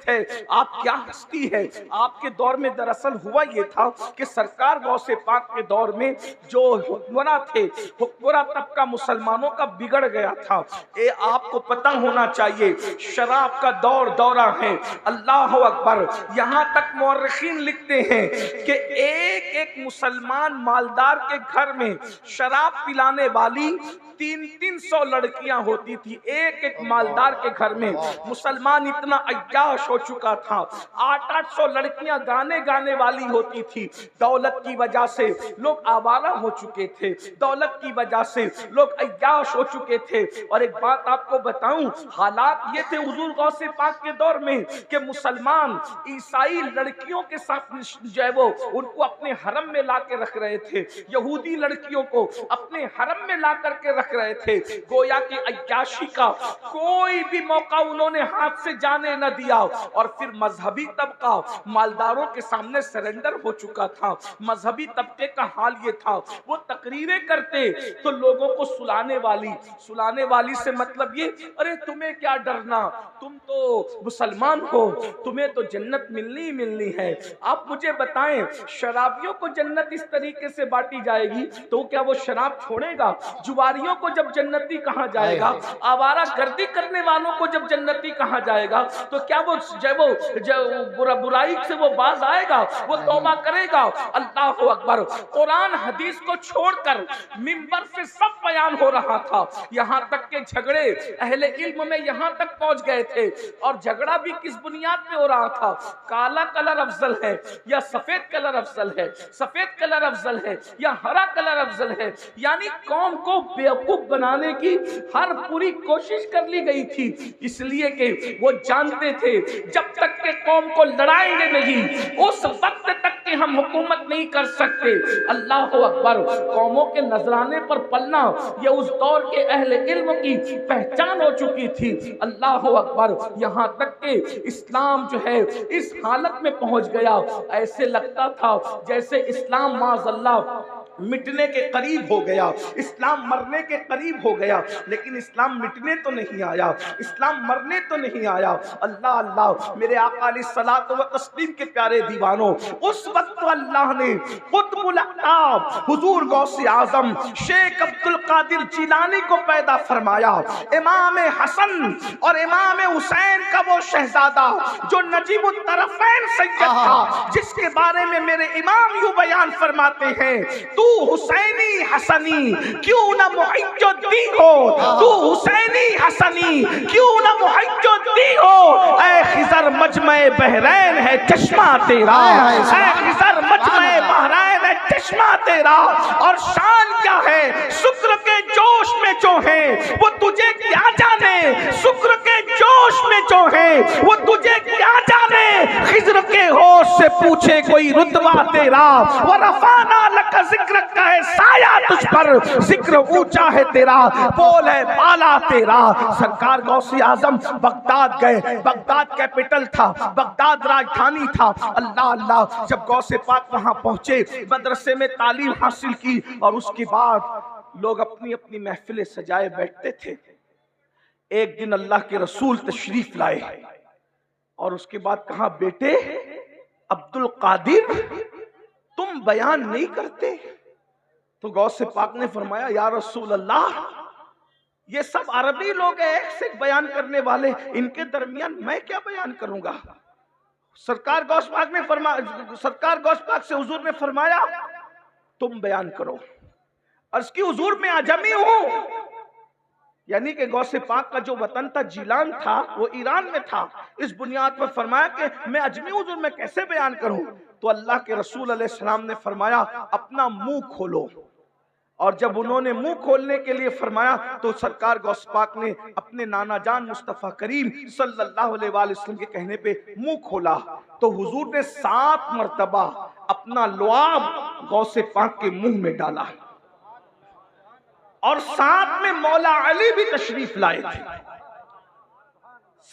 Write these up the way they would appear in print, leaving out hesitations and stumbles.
ہے، آپ کیا ہستی ہے۔ آپ کے دور میں دراصل ہوا یہ تھا کہ سرکار غوث پاک کے دور میں جو حکمراں تھے، حکمراں طبقہ مسلمانوں کا بگڑ گیا تھا۔ آپ کو پتہ ہونا چاہیے شراب کا دورہ ہے، اللہ اکبر۔ یہاں تک مورخین لکھتے ہیں کہ ایک مسلمان مالدار کے گھر میں شراب پلانے والی 300 لڑکیاں ہوتی تھی۔ ایک مالدار کے گھر میں مسلمان اتنا عیاش ہو چکا تھا، 800 لڑکیاں گانے والی ہوتی تھی۔ دولت کی وجہ سے لوگ آوارہ ہو چکے تھے، دولت کی وجہ سے لوگ عیاش ہو چکے تھے۔ اور ایک بات آپ کو بتاؤں، حالات یہ تھے حضور غوث پاک کے دور میں کہ مسلمان عیسائی لڑکیوں کے ساتھ جو ہے وہ ان کو اپنے حرم میں لا کے رکھ رہے تھے، یہودی لڑکیوں کو اپنے حرم میں لا کر کے رکھ رہے تھے۔ گویا کہ عیاشی کا کوئی بھی موقع انہوں نے ہاتھ سے جانے نہ دیا۔ اور پھر مذہبی طبقہ مالداروں کے سامنے سرنڈر ہو چکا تھا۔ مذہبی طبقے کا حال یہ تھا، وہ تقریریں کرتے تو لوگوں کو سلانے والی سے مطلب یہ، ارے تمہیں کیا ڈرنا، تم تو مسلمان ہو، تمہیں تو جنت ملنی ہے۔ آپ مجھے بتائیں شرابیوں کو جنت اس طریقے سے بانٹی جائے گی تو کیا وہ شراب چھوڑے گا؟ جواریوں کو جب جنتی کہا جائے گا، آوارہ گردی کرنے والوں کو جب جنتی کہا جائے گا تو کیا وہ برائی سے وہ باز آئے گا، وہ توبہ کرے گا؟ اللہ اکبر۔ قرآن حدیث کو چھوڑ کر منبر سے سب بیان ہو رہا تھا، یہاں تک کہ جھگڑے اہل علم میں یہاں تک پہنچ گئے تھے۔ اور جھگڑا بھی کس بنیاد پہ ہو رہا تھا؟ کالا کلر افضل ہے یا سفید کلر افضل ہے، سفید کلر افضل ہے یا ہرا کلر افضل ہے؟ یعنی قوم کو بیوقوف بنانے کی ہر پوری کوشش کر لی گئی تھی، اس لیے کہ وہ جانتے تھے جب تک کہ قوم کو لڑائیں گے نہیں اس وقت تک کہ ہم حکومت نہیں کر سکتے۔ اللہ اکبر۔ قوموں کے نذرانے پر پلنا یہ اس دور کے اہل علم کی پہچان ہو چکی تھی۔ اللہ اکبر۔ یہاں تک کہ اسلام جو ہے اس حالت میں پہنچ گیا، ایسے لگتا تھا جیسے اسلام معاذ اللہ مٹنے کے قریب ہو گیا، اسلام مرنے کے قریب ہو گیا۔ لیکن اسلام مٹنے تو نہیں آیا، اسلام مرنے تو نہیں آیا۔ اللہ اللہ میرے آقا علیہ الصلوۃ والتسلیم کے پیارے دیوانوں، اس وقت اللہ نے قطب الاقطاب حضور غوث اعظم شیخ عبد القادر جیلانی کو پیدا فرمایا۔ امام حسن اور امام حسین کا وہ شہزادہ جو نجیب الطرفین سید تھا، جس کے بارے میں میرے امام یوں بیان فرماتے ہیں، تو حسینی حسنی کیوں نہ محج الدین ہو، تو حسینی حسنی کیوں نہ محج الدین ہو۔ اے خضر مجمع بحرین ہے چشمہ تیرا، اے خضر مجمع بحرین ہے چشمہ تیرا۔ اور شان کیا ہے شکر کے جوش میں جو ہے وہ تجھے کیا جانے، شکر کے جوش میں جو ہے وہ تجھے کیا جانے۔ خضر کے ہوش سے پوچھے کوئی رتبہ تیرا، ورفعنا لک ذکر کا ہے سایہ تجھ پر، ذکر اونچا ہے تیرا، بول ہے بالا تیرا۔ سرکار غوث اعظم بغداد گئے، بغداد کیپٹل تھا، بغداد راجدھانی تھا۔ اللہ اللہ جب غوث پاک وہاں پہنچے، مدرسے میں تعلیم حاصل کی، اور اس کے بعد لوگ اپنی اپنی محفلیں سجائے بیٹھتے تھے۔ ایک دن اللہ کے رسول تشریف لائے اور اس کے بعد کہا، بیٹے عبد القادر تم بیان نہیں کرتے؟ تو غوث پاک نے فرمایا، یا رسول اللہ یہ سب عربی لوگ ہیں، ایک سے ایک بیان کرنے والے، ان کے درمیان میں کیا بیان کروں گا؟ سرکار غوث پاک سے حضور نے فرمایا، تم بیان کرو۔ عرض کی حضور میں عجمی ہوں، یعنی کہ غوث پاک کا جو وطن تھا جیلان تھا وہ ایران میں تھا، اس بنیاد پر فرمایا کہ میں عجمی ہوں حضور، میں کیسے بیان کروں؟ تو اللہ کے رسول علیہ السلام نے فرمایا، اپنا منہ کھولو۔ اور جب انہوں نے منہ کھولنے کے لیے فرمایا تو سرکار غوث پاک نے اپنے نانا جان مصطفیٰ کریم صلی اللہ علیہ وآلہ وسلم کے کہنے پہ منہ کھولا، تو حضور نے 7 مرتبہ اپنا لعاب غوث پاک کے منہ میں ڈالا، اور ساتھ میں مولا علی بھی تشریف لائے تھے۔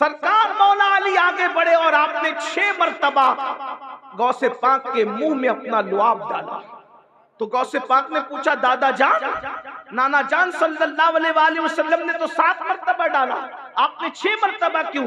سرکار مولا علی آگے بڑھے اور آپ نے 6 مرتبہ غوث پاک کے منہ میں اپنا لعاب ڈالا۔ تو غوث پاک نے پوچھا، دادا جان، نانا جان صلی اللہ علیہ وآلہ وسلم نے تو 7 مرتبہ ڈالا، آپ نے 6 مرتبہ کیوں؟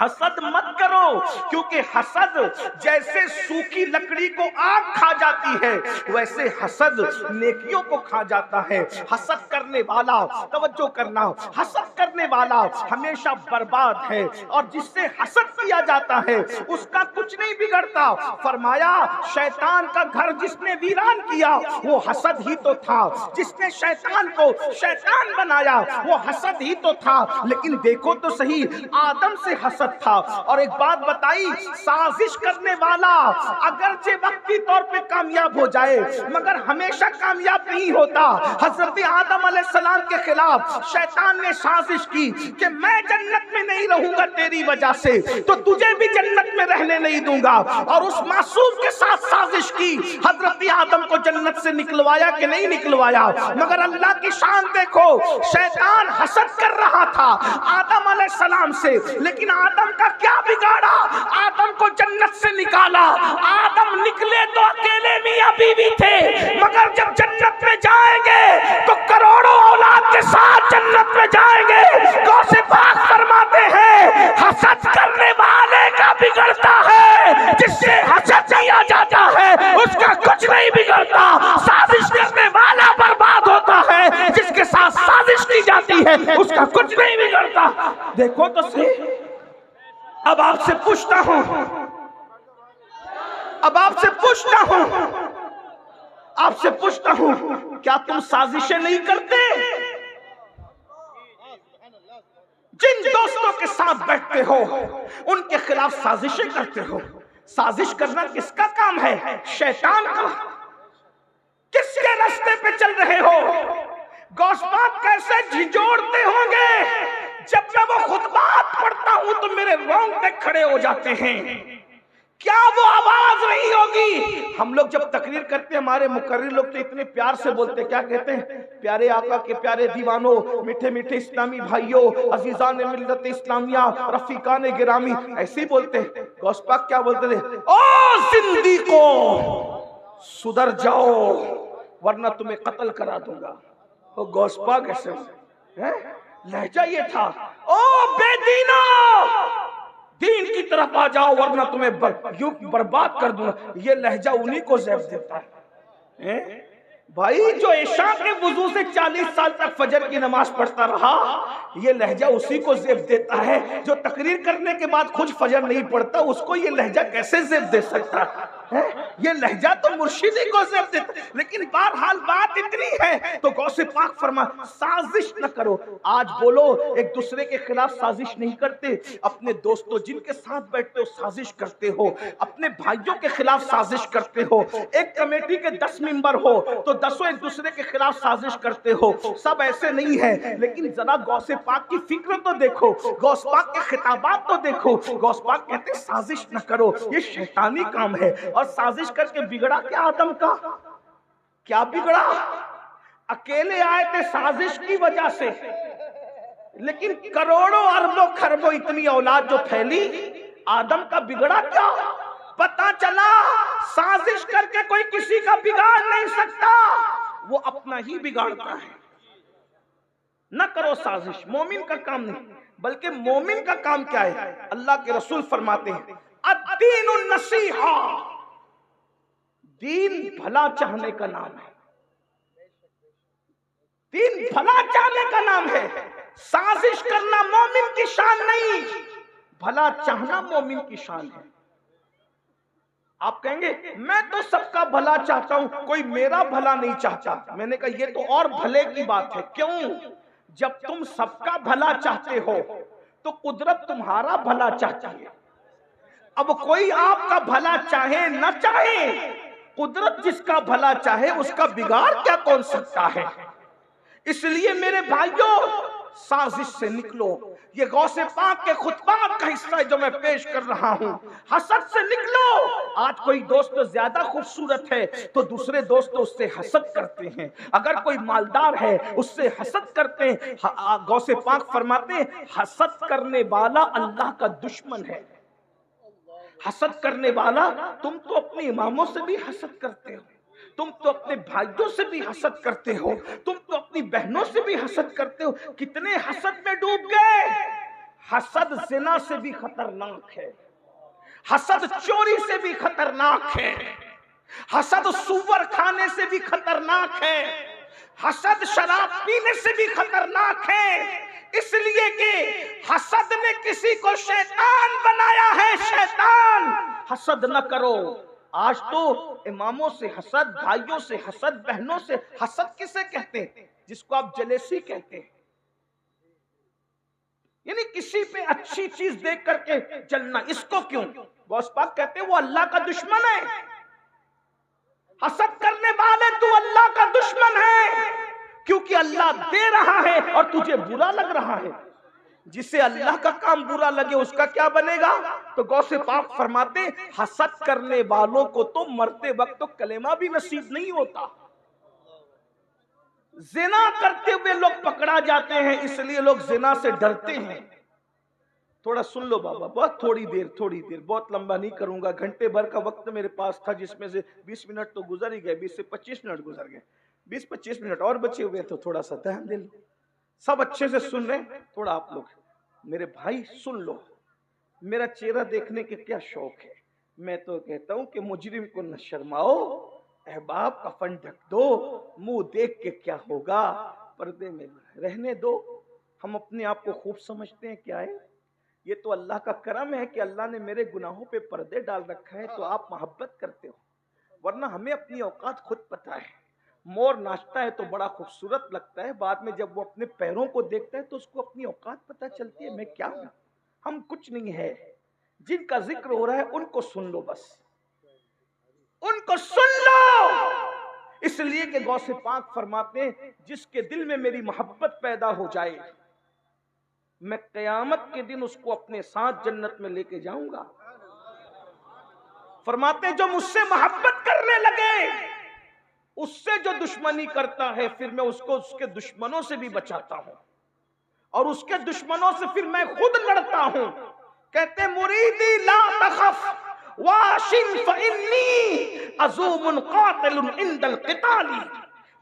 حسد مت کرو، کیونکہ حسد جیسے سوکھی لکڑی کو آگ کھا جاتی ہے ویسے حسد نیکیوں کو کھا جاتا ہے۔ حسد کرنے والا، توجہ کرنا، حسد کرنے والا ہمیشہ برباد ہے، اور جس سے حسد کیا جاتا ہے اس کا کچھ نہیں بگڑتا۔ فرمایا شیطان کا گھر جس نے ویران کیا وہ حسد ہی تو تھا، جس نے شیطان کو شیطان بنایا وہ حسد ہی تو تھا۔ لیکن دیکھو تو صحیح، آدم سے حسد تھا۔ اور ایک بات بتائی، سازش کرنے والا اگرچہ وقتی طور پہ کامیاب ہو جائے مگر ہمیشہ کامیاب نہیں ہوتا۔ حضرت آدم علیہ السلام کے خلاف شیطان نے سازش کی کہ میں جنت میں نہیں رہوں گا تیری وجہ سے، تو تجھے بھی جنت میں رہنے نہیں دوں گا، اور اس معصوم کے ساتھ سازش کی۔ حضرت آدم کو جنت سے نکلوایا کہ نہیں نکلوایا؟ مگر اللہ کی شان دیکھو، شیطان حسد کر رہا تھا آدم علیہ السلام سے، لیکن آدم کا کیا بگاڑا؟ آدم کو جنت سے نکالا۔ آدم نکلے تو اکیلے میاں بیوی تھے، مگر جب جنت میں جائیں گے تو کروڑوں اولاد کے ساتھ جنت میں جائیں گے۔ غوث پاک فرماتے ہیں حسد کرنے والے کا بگڑتا ہے، جس سے حسد کیا جاتا ہے اس کا کچھ نہیں بگڑتا۔ سازش کرنے والا برباد ہوتا ہے، جس کے ساتھ سازش کی جاتی ہے اس کا کچھ نہیں بگڑتا۔ دیکھو تو صحیح، اب آپ سے پوچھتا ہوں، کیا تم سازشیں نہیں کرتے؟ جن دوستوں کے ساتھ بیٹھتے ہو ان کے خلاف سازشیں کرتے ہو۔ سازش کرنا کس کا کام ہے؟ شیطان کا۔ کس کے راستے پہ چل رہے ہو؟ غوث پاک کیسے جھنجھوڑتے ہوں گے؟ جب میں وہ خطبات پڑھتا ہوں تو میرے رونگٹے کھڑے ہو جاتے ہیں۔ کیا وہ آواز نہیں ہوگی؟ ہم لوگ جب تقریر کرتے ہیں ہمارے مقرر لوگ تو اتنے پیار سے بولتے، کیا کہتے ہیں؟ پیارے آقا کے پیارے دیوانوں، میٹھے میٹھے اسلامی بھائیوں، عزیزان ملت اسلامیہ، رفیقان گرامی، ایسے ہی بولتے ہیں۔ غوث پاک کیا بولتے تھے؟ او زندیقو سدھر جاؤ ورنہ تمہیں قتل کرا دوں گا۔ وہ غوث پاک ایسے لہجہ یہ تھا، او بے دینو دین کی طرف آ جاؤ ورنہ تمہیں برباد کر دوں گا۔ یہ لہجہ انہی کو زیب دیتا ہے۔ بھائی جو عشاء کے وضو سے 40 سال تک فجر کی نماز پڑھتا رہا، یہ لہجہ اسی کو زیب دیتا ہے۔ جو تقریر کرنے کے بعد خود فجر نہیں پڑھتا اس کو یہ لہجہ کیسے زیب دے سکتا ہے؟ یہ لہجہ تو مرشدی کو زیب دیتا ہے۔ لیکن بہرحال بات اتنی ہے تو غوث پاک فرما سازش نہ کرو۔ آج بولو ایک دوسرے کے خلاف سازش نہیں کرتے، اپنے دوستوں جن کے ساتھ بیٹھتے ہو سازش کرتے ہو، اپنے بھائیوں کے خلاف سازش کرتے ہو۔ ایک کمیٹی کے 10 ممبر ہو تو 10 ایک دوسرے کے خلاف سازش کرتے ہو۔ سب ایسے نہیں ہے، لیکن ذرا غوث پاک کی فکر تو دیکھو، غوث پاک کے خطابات تو دیکھو۔ غوث پاک کہتے ہیں سازش نہ کرو، یہ شیطانی کام ہے۔ اور سازش کر کے بگڑا کیا آدم کا؟ کیا بگڑا؟ اکیلے آئے تھے سازش کی وجہ سے، لیکن کروڑوں اربوں خربوں اتنی اولاد جو پھیلی، آدم کا بگڑا کیا؟ پتا چلا سازش کر کے کوئی کسی کا بگاڑ نہیں سکتا، وہ اپنا ہی بگاڑتا ہے۔ نہ کرو سازش، مومن کا کام نہیں، بلکہ مومن کا کام کیا ہے؟ اللہ کے رسول فرماتے ہیں الدین النصیحہ، دین بھلا چاہنے کا نام ہے۔ دین بھلا چاہنے کا نام ہے۔ سازش کرنا مومن کی شان نہیں، بھلا چاہنا مومن کی شان ہے۔ آپ کہیں گے میں تو سب کا بھلا چاہتا ہوں، کوئی میرا بھلا نہیں چاہتا۔ میں نے کہا یہ تو اور بھلے کی بات ہے۔ کیوں؟ جب تم سب کا بھلا چاہتے ہو تو قدرت تمہارا بھلا چاہتی ہے۔ اب کوئی آپ کا بھلا چاہے نہ چاہے، قدرت جس کا بھلا چاہے اس کا بگاڑ کیا کون سکتا ہے؟ اس لیے میرے بھائیوں سازش سے نکلو۔ یہ غوث پاک کے خطبات کا حصہ ہے جو میں پیش کر رہا ہوں۔ حسد سے نکلو۔ آج کوئی دوست زیادہ خوبصورت ہے تو دوسرے دوست اس سے حسد کرتے ہیں، اگر کوئی مالدار ہے اس سے حسد کرتے ہیں۔ غوث پاک فرماتے ہیں حسد کرنے والا اللہ کا دشمن ہے۔ حسد کرنے والا، تم تو اپنے اماموں سے بھی حسد کرتے ہو، تم تو اپنے بھائیوں سے بھی حسد کرتے ہو، تم تو اپنی بہنوں سے بھی حسد کرتے ہو۔ کتنے حسد میں ڈوب گئے۔ حسد زنا سے بھی خطرناک ہے، حسد چوری سے بھی خطرناک ہے، حسد سور کھانے سے بھی خطرناک ہے، حسد شراب پینے سے بھی خطرناک ہے، اس لیے کہ حسد نے کسی کو شیطان بنایا ہے۔ شیطان، حسد نہ کرو۔ آج تو اماموں سے حسد، بھائیوں سے حسد، بہنوں سے حسد کسے کہتے ہیں؟ جس کو آپ جلیسی کہتے ہیں، یعنی کسی پہ اچھی چیز دیکھ کر کے جلنا۔ اس کو کیوں؟ غوث پاک کہتے ہیں وہ اللہ کا دشمن ہے۔ حسد کرنے والے تو اللہ کا دشمن ہے، کیونکہ اللہ دے رہا ہے اور تجھے برا لگ رہا ہے۔ جسے اللہ کا کام برا لگے اس کا کیا بنے گا؟ تو غوث پاک فرماتے حسد کرنے والوں کو تو مرتے وقت تو کلمہ بھی نصیب نہیں ہوتا۔ زنا کرتے ہوئے لوگ پکڑا جاتے ہیں، اس لیے لوگ زنا سے ڈرتے ہیں۔ تھوڑا سن لو بابا، بہت تھوڑی دیر، بہت لمبا نہیں کروں گا۔ گھنٹے بھر کا وقت میرے پاس تھا، جس میں سے 20 منٹ تو گزر ہی گئے، 20 سے 25 منٹ گزر گئے، 20-25 منٹ اور بچے ہوئے تو تھوڑا سا دھیان دے لو۔ سب اچھے سے سن رہے ہیں؟ تھوڑا آپ لوگ میرے بھائی سن لو۔ میرا چہرہ دیکھنے کے کیا شوق ہے، میں تو کہتا ہوں کہ مجرم کو نہ شرماؤ، احباب کفن ڈھک دو، منہ دیکھ کے کیا ہوگا، پردے میں رہنے دو۔ ہم اپنے آپ کو خوب سمجھتے ہیں، کیا ہے یہ تو اللہ کا کرم ہے کہ اللہ نے میرے گناہوں پہ پردے ڈال رکھا ہے تو آپ محبت کرتے ہو، ورنہ ہمیں اپنی اوقات خود پتہ ہے۔ مور ناچتا ہے تو بڑا خوبصورت لگتا ہے، بعد میں جب وہ اپنے پیروں کو دیکھتا ہے تو اس کو اپنی اوقات پتہ چلتی ہے، میں کیا ہوں، ہم کچھ نہیں ہے۔ جن کا ذکر ہو رہا ہے ان کو سن لو، بس ان کو سن لو۔ اس لیے کہ غوث پاک فرماتے ہیں جس کے دل میں میری محبت پیدا ہو جائے، میں قیامت کے دن اس کو اپنے ساتھ جنت میں لے کے جاؤں گا۔ فرماتے ہیں جو مجھ سے محبت کرنے لگے، اس سے جو دشمنی کرتا ہے پھر میں اس کو اس کے دشمنوں سے بھی بچاتا ہوں، اور اس کے دشمنوں سے پھر میں خود لڑتا ہوں۔ کہتے مریدی لا تخف واشن فإنی عزوم قاتل عند القتال،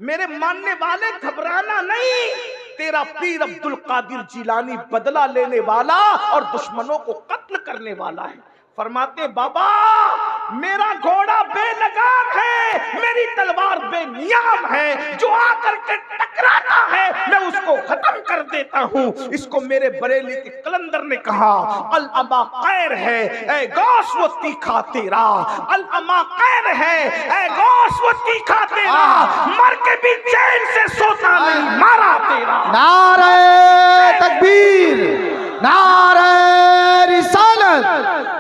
میرے ماننے والے گھبرانا نہیں، تیرا پیر عبدالقادر جیلانی بدلہ لینے والا اور دشمنوں کو قتل کرنے والا ہے۔ فرماتے بابا میرا گھوڑا بے لگام ہے، میری تلوار بے نیام ہے، جو آ کر کے ٹکراتا ہے میں اس کو ختم کر دیتا ہوں۔ اس کو میرے بریلی کے قلندر نے کہا العما خیر ہے اے غوث وہ تیکھا تیرا، العما خیر ہے اے غوث وہ تیکھا تیرا، مر کے بھی چین سے سوتا نہیں مارا تیرا۔ نعرہ تکبیر، نعرہ رسالت،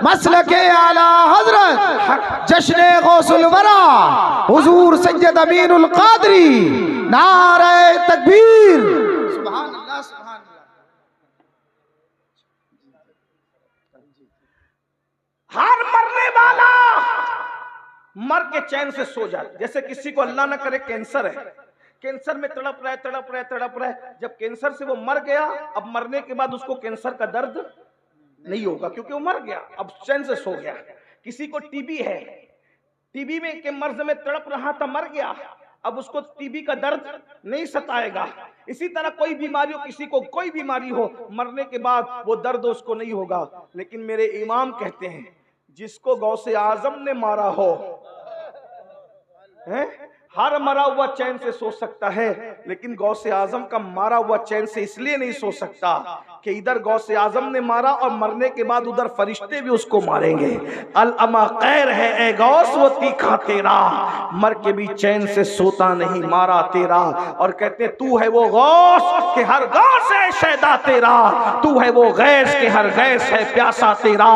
مسلک اعلی حضرت جشن غوث الورا حضور سید امین القادری، نعرہ تکبیر۔ سبحان اللہ سبحان اللہ۔ ہر مرنے والا مر کے چین سے سو جاتا، جیسے کسی کو اللہ نہ کرے کینسر ہے، کینسر میں تڑپ رہا ہے، جب کینسر سے وہ مر گیا، اب مرنے کے بعد اس کو کینسر کا درد نہیں ہوگا کیونکہ وہ مر گیا، اب چین سے سو گیا۔ کسی کو ٹی بی ہے، ٹی بی میں کے مرض میں تڑپ رہا تھا، مر گیا، اب اس کو ٹی بی کا درد نہیں ستائے گا۔ اسی طرح کوئی بیماری ہو، کسی کو کوئی بیماری ہو، مرنے کے بعد وہ درد اس کو نہیں ہوگا۔ لیکن میرے امام کہتے ہیں جس کو غوث اعظم نے مارا ہو، ہر مرا ہوا چین سے سو سکتا ہے، لیکن غوث اعظم کا مارا ہوا چین سے اس لیے نہیں سو سکتا کہ ادھر غوث اعظم نے مارا اور مرنے کے بعد ادھر فرشتے بھی اس کو ماریں گے۔ العما خیر ہے اے غوث وہ تیکھا تیرا، مر کے بھی چین سے سوتا نہیں مارا تیرا۔ اور کہتے ہیں تو ہے وہ غوث کہ ہر غوث ہے شیدا تیرا، تو ہے وہ غیث کہ ہر غیث ہے پیاسا تیرا۔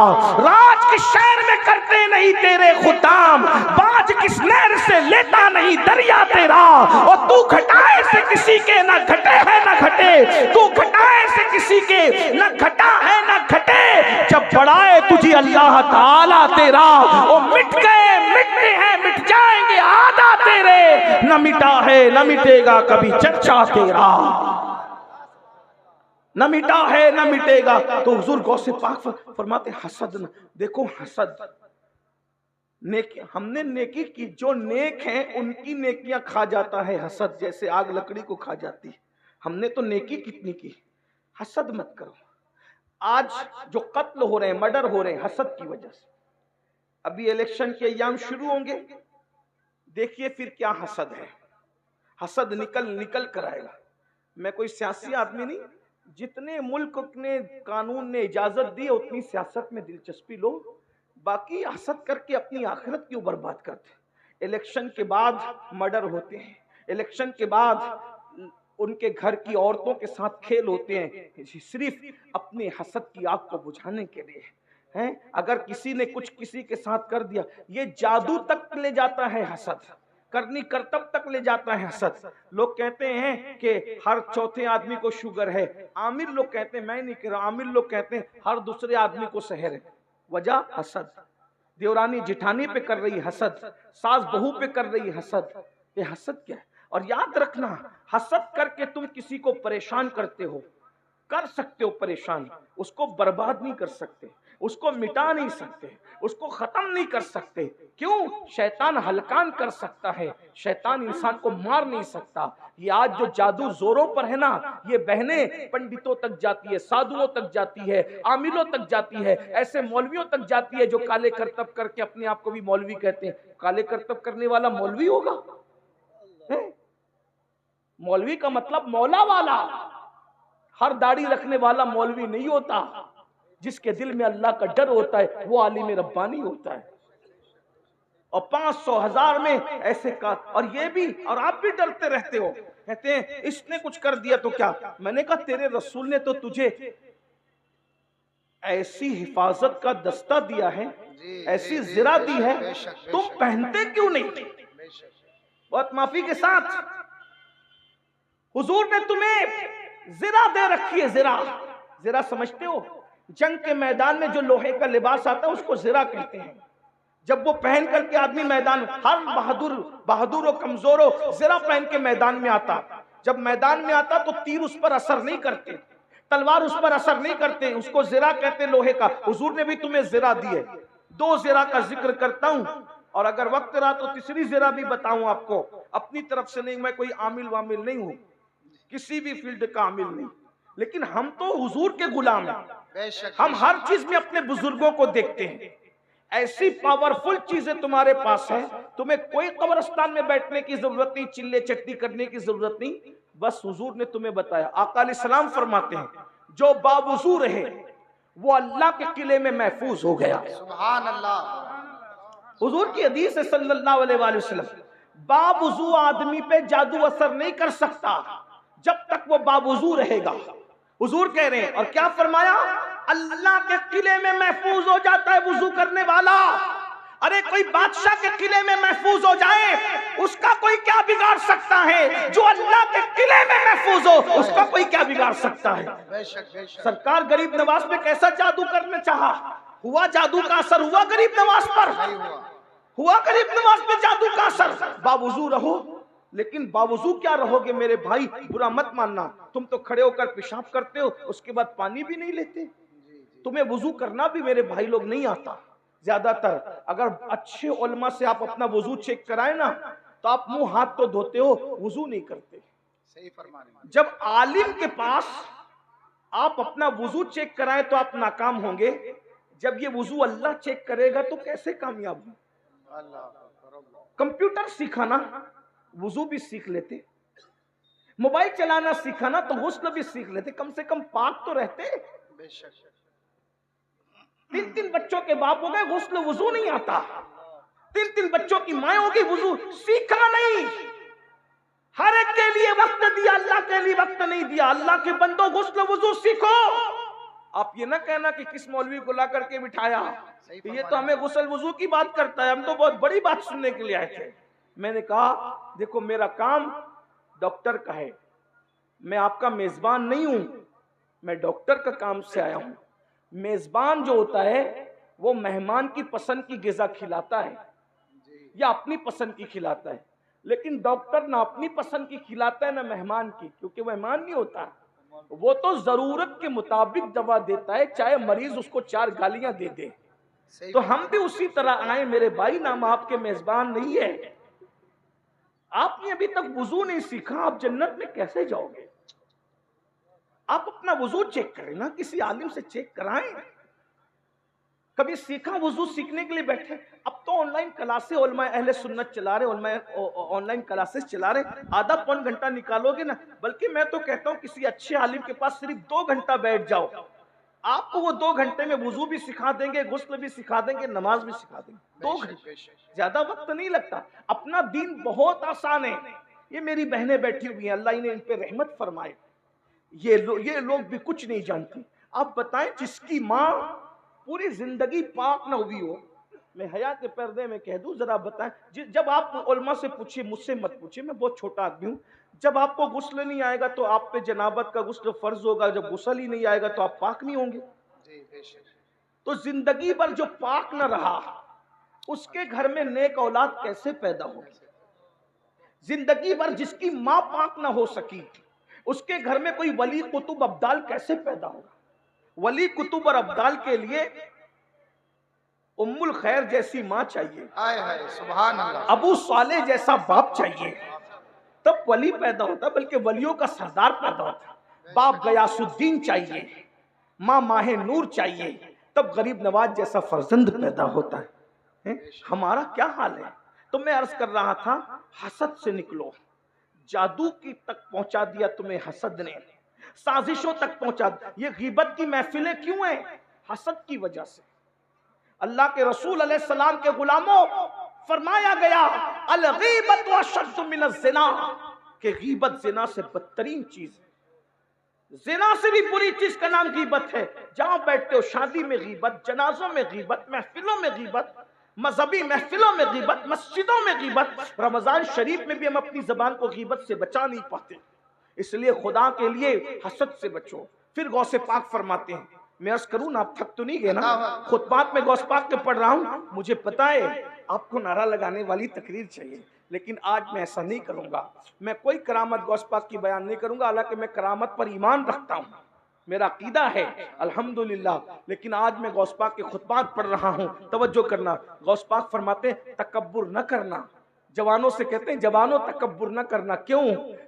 راج کس شہر میں کرتے نہیں تیرے خدام، باج کس نہر سے لیتا نہیں دریا تیرا، اور تو گھٹائے سے کسی کے نہ گھٹے ہے نہ گھٹے، تو گھٹائے سے کسی کے نہ گھٹا ہے نہ گھٹے، جب بڑھائے تجھے اللہ تعالیٰ تیرا، وہ مٹ گئے مٹتے ہیں مٹ جائیں گے آدھا تیرے، نہ مٹا ہے نہ مٹے گا کبھی چرچا تیرا، نہ مٹا ہے نہ مٹے گا۔ تو حضور غوث پاک فرماتے حسد نہ دیکھو، حسد نیکی، ہم نے نیکی کی، جو نیک ہیں ان کی نیکیاں کھا جاتا ہے حسد، جیسے آگ لکڑی کو کھا جاتی ہے۔ ہم نے تو نیکی کتنی کی، حسد مت کرو۔ آج جو قتل ہو رہے ہیں، مرڈر ہو رہے ہیں، حسد کی وجہ سے. ابھی الیکشن کے ایام شروع ہوں گے، دیکھیے پھر کیا حسد ہے. حسد نکل کر آئے گا. میں کوئی سیاسی آدمی نہیں، جتنے ملک نے قانون نے اجازت دی اتنی سیاست میں دلچسپی لو، باقی حسد کر کے اپنی آخرت کیوں برباد کرتے ہیں. الیکشن کے بعد مرڈر ہوتے ہیں، الیکشن کے بعد ان کے گھر کی عورتوں کے ساتھ کھیل ہوتے ہیں، صرف اپنے حسد کی آگ کو بجھانے کے لیے ہیں. اگر کسی نے کچھ کسی کے ساتھ کر دیا، یہ جادو تک لے جاتا ہے حسد، کرنی کرتب تک لے جاتا ہے حسد. لوگ کہتے ہیں کہ ہر چوتھے آدمی کو شوگر ہے، عامر لوگ کہتے ہیں، میں نہیں کہہ رہا، عامر لوگ کہتے ہیں ہر دوسرے آدمی کو سحر ہے. وجہ حسد. دیورانی جٹھانی پہ کر رہی حسد، ساس بہو پہ کر رہی حسد. یہ حسد کیا ہے؟ اور یاد رکھنا، حسد کر کے تم کسی کو پریشان کرتے ہو، کر سکتے ہو پریشان، اس کو برباد نہیں کر سکتے، اس کو مٹا نہیں سکتے، اس کو ختم نہیں کر سکتے. کیوں؟ شیطان ہلکان کر سکتا ہے، شیطان انسان کو مار نہیں سکتا. یہ آج جو جادو زوروں پر ہے نا، یہ بہنیں پنڈتوں تک جاتی ہے، سادھوؤں تک جاتی ہے، عاملوں تک جاتی ہے، ایسے مولویوں تک جاتی ہے جو کالے کرتب کر کے اپنے آپ کو بھی مولوی کہتے ہیں. کالے کرتب کرنے والا مولوی ہوگا؟ مولوی کا مطلب مولا والا. ہر داڑھی رکھنے والا مولوی نہیں ہوتا. جس کے دل میں اللہ کا ڈر ہوتا ہے وہ عالم ربانی ہوتا ہے. اور 500 1000 میں ایسے کا، اور یہ بھی، اور آپ بھی ڈرتے رہتے ہو، کہتے ہیں اس نے کچھ کر دیا تو کیا. میں نے کہا تیرے رسول نے تو تجھے ایسی حفاظت کا دستہ دیا ہے، ایسی زرہ دی ہے، تم پہنتے کیوں نہیں؟ بہت معافی کے ساتھ حضور نے تمہیں زرہ دے رکھی ہے. زرہ سمجھتے ہو؟ جنگ کے میدان میں جو لوہے کا لباس آتا ہے اس کو زرہ کہتے ہیں. جب وہ پہن کر کے آدمی میدان، ہر بہادر و کمزور و زرہ پہن کے میدان میں آتا، جب میدان میں آتا تو تیر اس پر اثر نہیں کرتے، تلوار اس پر اثر نہیں کرتے، اس کو زرہ کہتے لوہے کا. حضور نے بھی تمہیں زرہ دی ہے. 2 زرہ کا ذکر کرتا ہوں، اور اگر وقت رہا تو تیسری زرہ بھی بتاؤں آپ کو. اپنی طرف سے نہیں، میں کوئی عامل وامل نہیں ہوں، کسی بھی فیلڈ کا عامل نہیں، لیکن ہم تو حضور کے غلام ہیں. ہم ہر چیز میں اپنے بزرگوں کو دیکھتے ہیں. ایسی پاورفل چیزیں تمہارے پاس ہیں، تمہیں کوئی قبرستان میں بیٹھنے کی ضرورت نہیں، چلے چٹی کرنے کی ضرورت نہیں، بس حضور نے تمہیں بتایا. آقا علیہ السلام فرماتے ہیں جو باوضو رہے وہ اللہ کے قلعے میں محفوظ ہو گیا. سبحان اللہ. حضور کی حدیث ہے صلی اللہ علیہ وآلہ وسلم، باوضو آدمی پہ جادو اثر نہیں کر سکتا جب تک وہ باوضو رہے گا. حضور کہہ رہے ہیں، اور کیا فرمایا؟ اللہ کے قلعے میں محفوظ ہو جاتا ہے وضو کرنے والا. ارے کوئی بادشاہ کے قلعے میں محفوظ ہو جائے، اس کا کوئی کیا بگاڑ سکتا ہے؟ جو اللہ کے قلعے میں محفوظ ہو اس کا کوئی کیا بگاڑ سکتا ہے؟ سرکار غریب نواز پہ کیسا جادو کرنا چاہا، ہوا جادو کا اثر ہوا غریب نواز پر، ہوا غریب نواز پہ جادو کا اثر. باوضو رہو. لیکن باوضو کیا رہو گے میرے بھائی؟ برا مت ماننا، تم تو کھڑے ہو کر پیشاب کرتے ہو، اس کے بعد پانی بھی نہیں لیتے. تمہیں وضو کرنا بھی میرے بھائی لوگ نہیں آتا زیادہ تر. اگر اچھے علماء سے آپ اپنا وضو چیک کرائیں نا تو آپ منہ ہاتھ تو دھوتے ہو، وضو نہیں کرتے. جب عالم کے پاس آپ اپنا وضو چیک کرائیں تو آپ ناکام ہوں گے، جب یہ وضو اللہ چیک کرے گا تو کیسے کامیاب ہوں؟ کمپیوٹر سیکھانا، وضو بھی سیکھ لیتے. موبائل چلانا سیکھانا تو غسل بھی سیکھ لیتے، کم سے کم پاک تو رہتے. 3 بچوں کے باپ ہو گئے، غسل وضو نہیں آتا. 3 بچوں کی مائیں ہو گئی، وضو سیکھا نہیں. ہر ایک کے لیے وقت دیا، اللہ کے لیے وقت نہیں دیا. اللہ کے بندوں غسل وضو سیکھو. آپ یہ نہ کہنا کہ کس مولوی کو لا کر کے بٹھایا، یہ تو ہمیں غسل وضو کی بات کرتا ہے، ہم تو بہت بڑی بات سننے کے لیے آئے تھے. میں نے کہا دیکھو میرا کام ڈاکٹر کا ہے، میں آپ کا میزبان نہیں ہوں، میں ڈاکٹر کا کام سے آیا ہوں. میزبان جو ہوتا ہے وہ مہمان کی پسند کی غذا کھلاتا ہے یا اپنی پسند کی کھلاتا ہے، لیکن ڈاکٹر نہ اپنی پسند کی کھلاتا ہے نہ مہمان کی، کیونکہ مہمان نہیں ہوتا، وہ تو ضرورت کے مطابق دوا دیتا ہے، چاہے مریض اس کو 4 گالیاں دے دے. تو ہم بھی اسی طرح آئے میرے بھائی، نام آپ کے میزبان نہیں ہے. آپ نے ابھی تک وضو نہیں سیکھا، آپ جنت میں کیسے جاؤ گے؟ آپ اپنا وضو چیک کریں نا، کسی عالم سے چیک کرائیں. کبھی سیکھا وضو سیکھنے کے لیے بیٹھے. اب تو آن لائن کلاسیں علماء اہل سنت چلا رہے، علماء آن لائن کلاسز چلا رہے، آدھا پون گھنٹہ نکالو گے نا. بلکہ میں تو کہتا ہوں کسی اچھے عالم کے پاس صرف 2 گھنٹہ بیٹھ جاؤ، آپ کو وہ 2 گھنٹے میں وضو بھی سکھا دیں گے، غسل بھی سکھا دیں گے، نماز بھی سکھا دیں گے. 2 گھنٹے زیادہ وقت نہیں لگتا. اپنا دین بہت آسان ہے. یہ میری بہنیں بیٹھی ہوئی ہیں، اللہ انہیں ان پہ رحمت فرمائے، یہ لوگ بھی کچھ نہیں جانتی. آپ بتائیں جس کی ماں پوری زندگی پاک نہ ہوئی ہو، میں حیا کے پردے میں کہہ دوں، ذرا بتائیں. جب آپ علماء سے پوچھیے، مجھ سے مت پوچھیے، میں بہت چھوٹا آدمی ہوں. جب آپ کو غسل نہیں آئے گا تو آپ پہ جنابت کا غسل فرض ہوگا، جب غسل ہی نہیں آئے گا تو آپ پاک نہیں ہوں گے. تو زندگی بھر جو پاک نہ رہا، اس کے گھر میں نیک اولاد کیسے پیدا ہوگی؟ زندگی بھر جس کی ماں پاک نہ ہو سکی، اس کے گھر میں کوئی ولی قطب ابدال کیسے پیدا ہوگا؟ ولی قطب اور ابدال کے لیے ام الخیر جیسی ماں چاہیے، سبحان اللہ. ابو صالح جیسا باپ چاہیے، تب ولی پیدا ہوتا. بلکہ ولیوں کا سردار پیدا ہوتا. باپ غیاث الدین چاہیے، ماں ماہ نور چاہیے، تب غریب نواز جیسا فرزند پیدا ہوتا ہے. ہمارا کیا حال ہے؟ تو میں عرض کر رہا تھا، حسد سے نکلو. جادو کی تک پہنچا دیا تمہیں حسد نے، سازشوں تک پہنچا. یہ غیبت کی محفلیں کیوں ہیں؟ حسد کی وجہ سے. اللہ کے رسول علیہ السلام کے غلاموں، فرمایا گیا الغیبت اشد من الزنا، کہ غیبت زنا سے بدترین چیز ہے. زنا سے بھی بری چیز کا نام غیبت ہے. جہاں بیٹھتے ہو شادی میں غیبت، جنازوں میں غیبت، محفلوں میں غیبت، مذہبی محفلوں میں غیبت، مسجدوں میں غیبت. رمضان شریف میں بھی ہم اپنی زبان کو غیبت سے بچا نہیں پاتے. اس لیے خدا کے لیے حسد سے بچو. پھر غوث پاک فرماتے ہیں، میں عرض کروں نا، آپ تھک تو نہیں گئے نا؟ خطبات میں غوث پاک کے پڑھ رہا ہوں. مجھے پتا ہے آپ کو نعرہ لگانے والی تقریر چاہیے، لیکن آج میں ایسا نہیں کروں گا. میں کوئی کرامت غوث پاک کی بیان نہیں کروں گا، حالانکہ میں کرامت پر ایمان رکھتا ہوں، میرا عقیدہ ہے الحمدللہ. لیکن آج میں غوث پاک کے خطبات پڑھ رہا ہوں. توجہ کرنا. غوث پاک فرماتے ہیں تکبر نہ کرنا. جوانوں سے کہتے ہیں جوانوں تکبر نہ کرنا. کیوں؟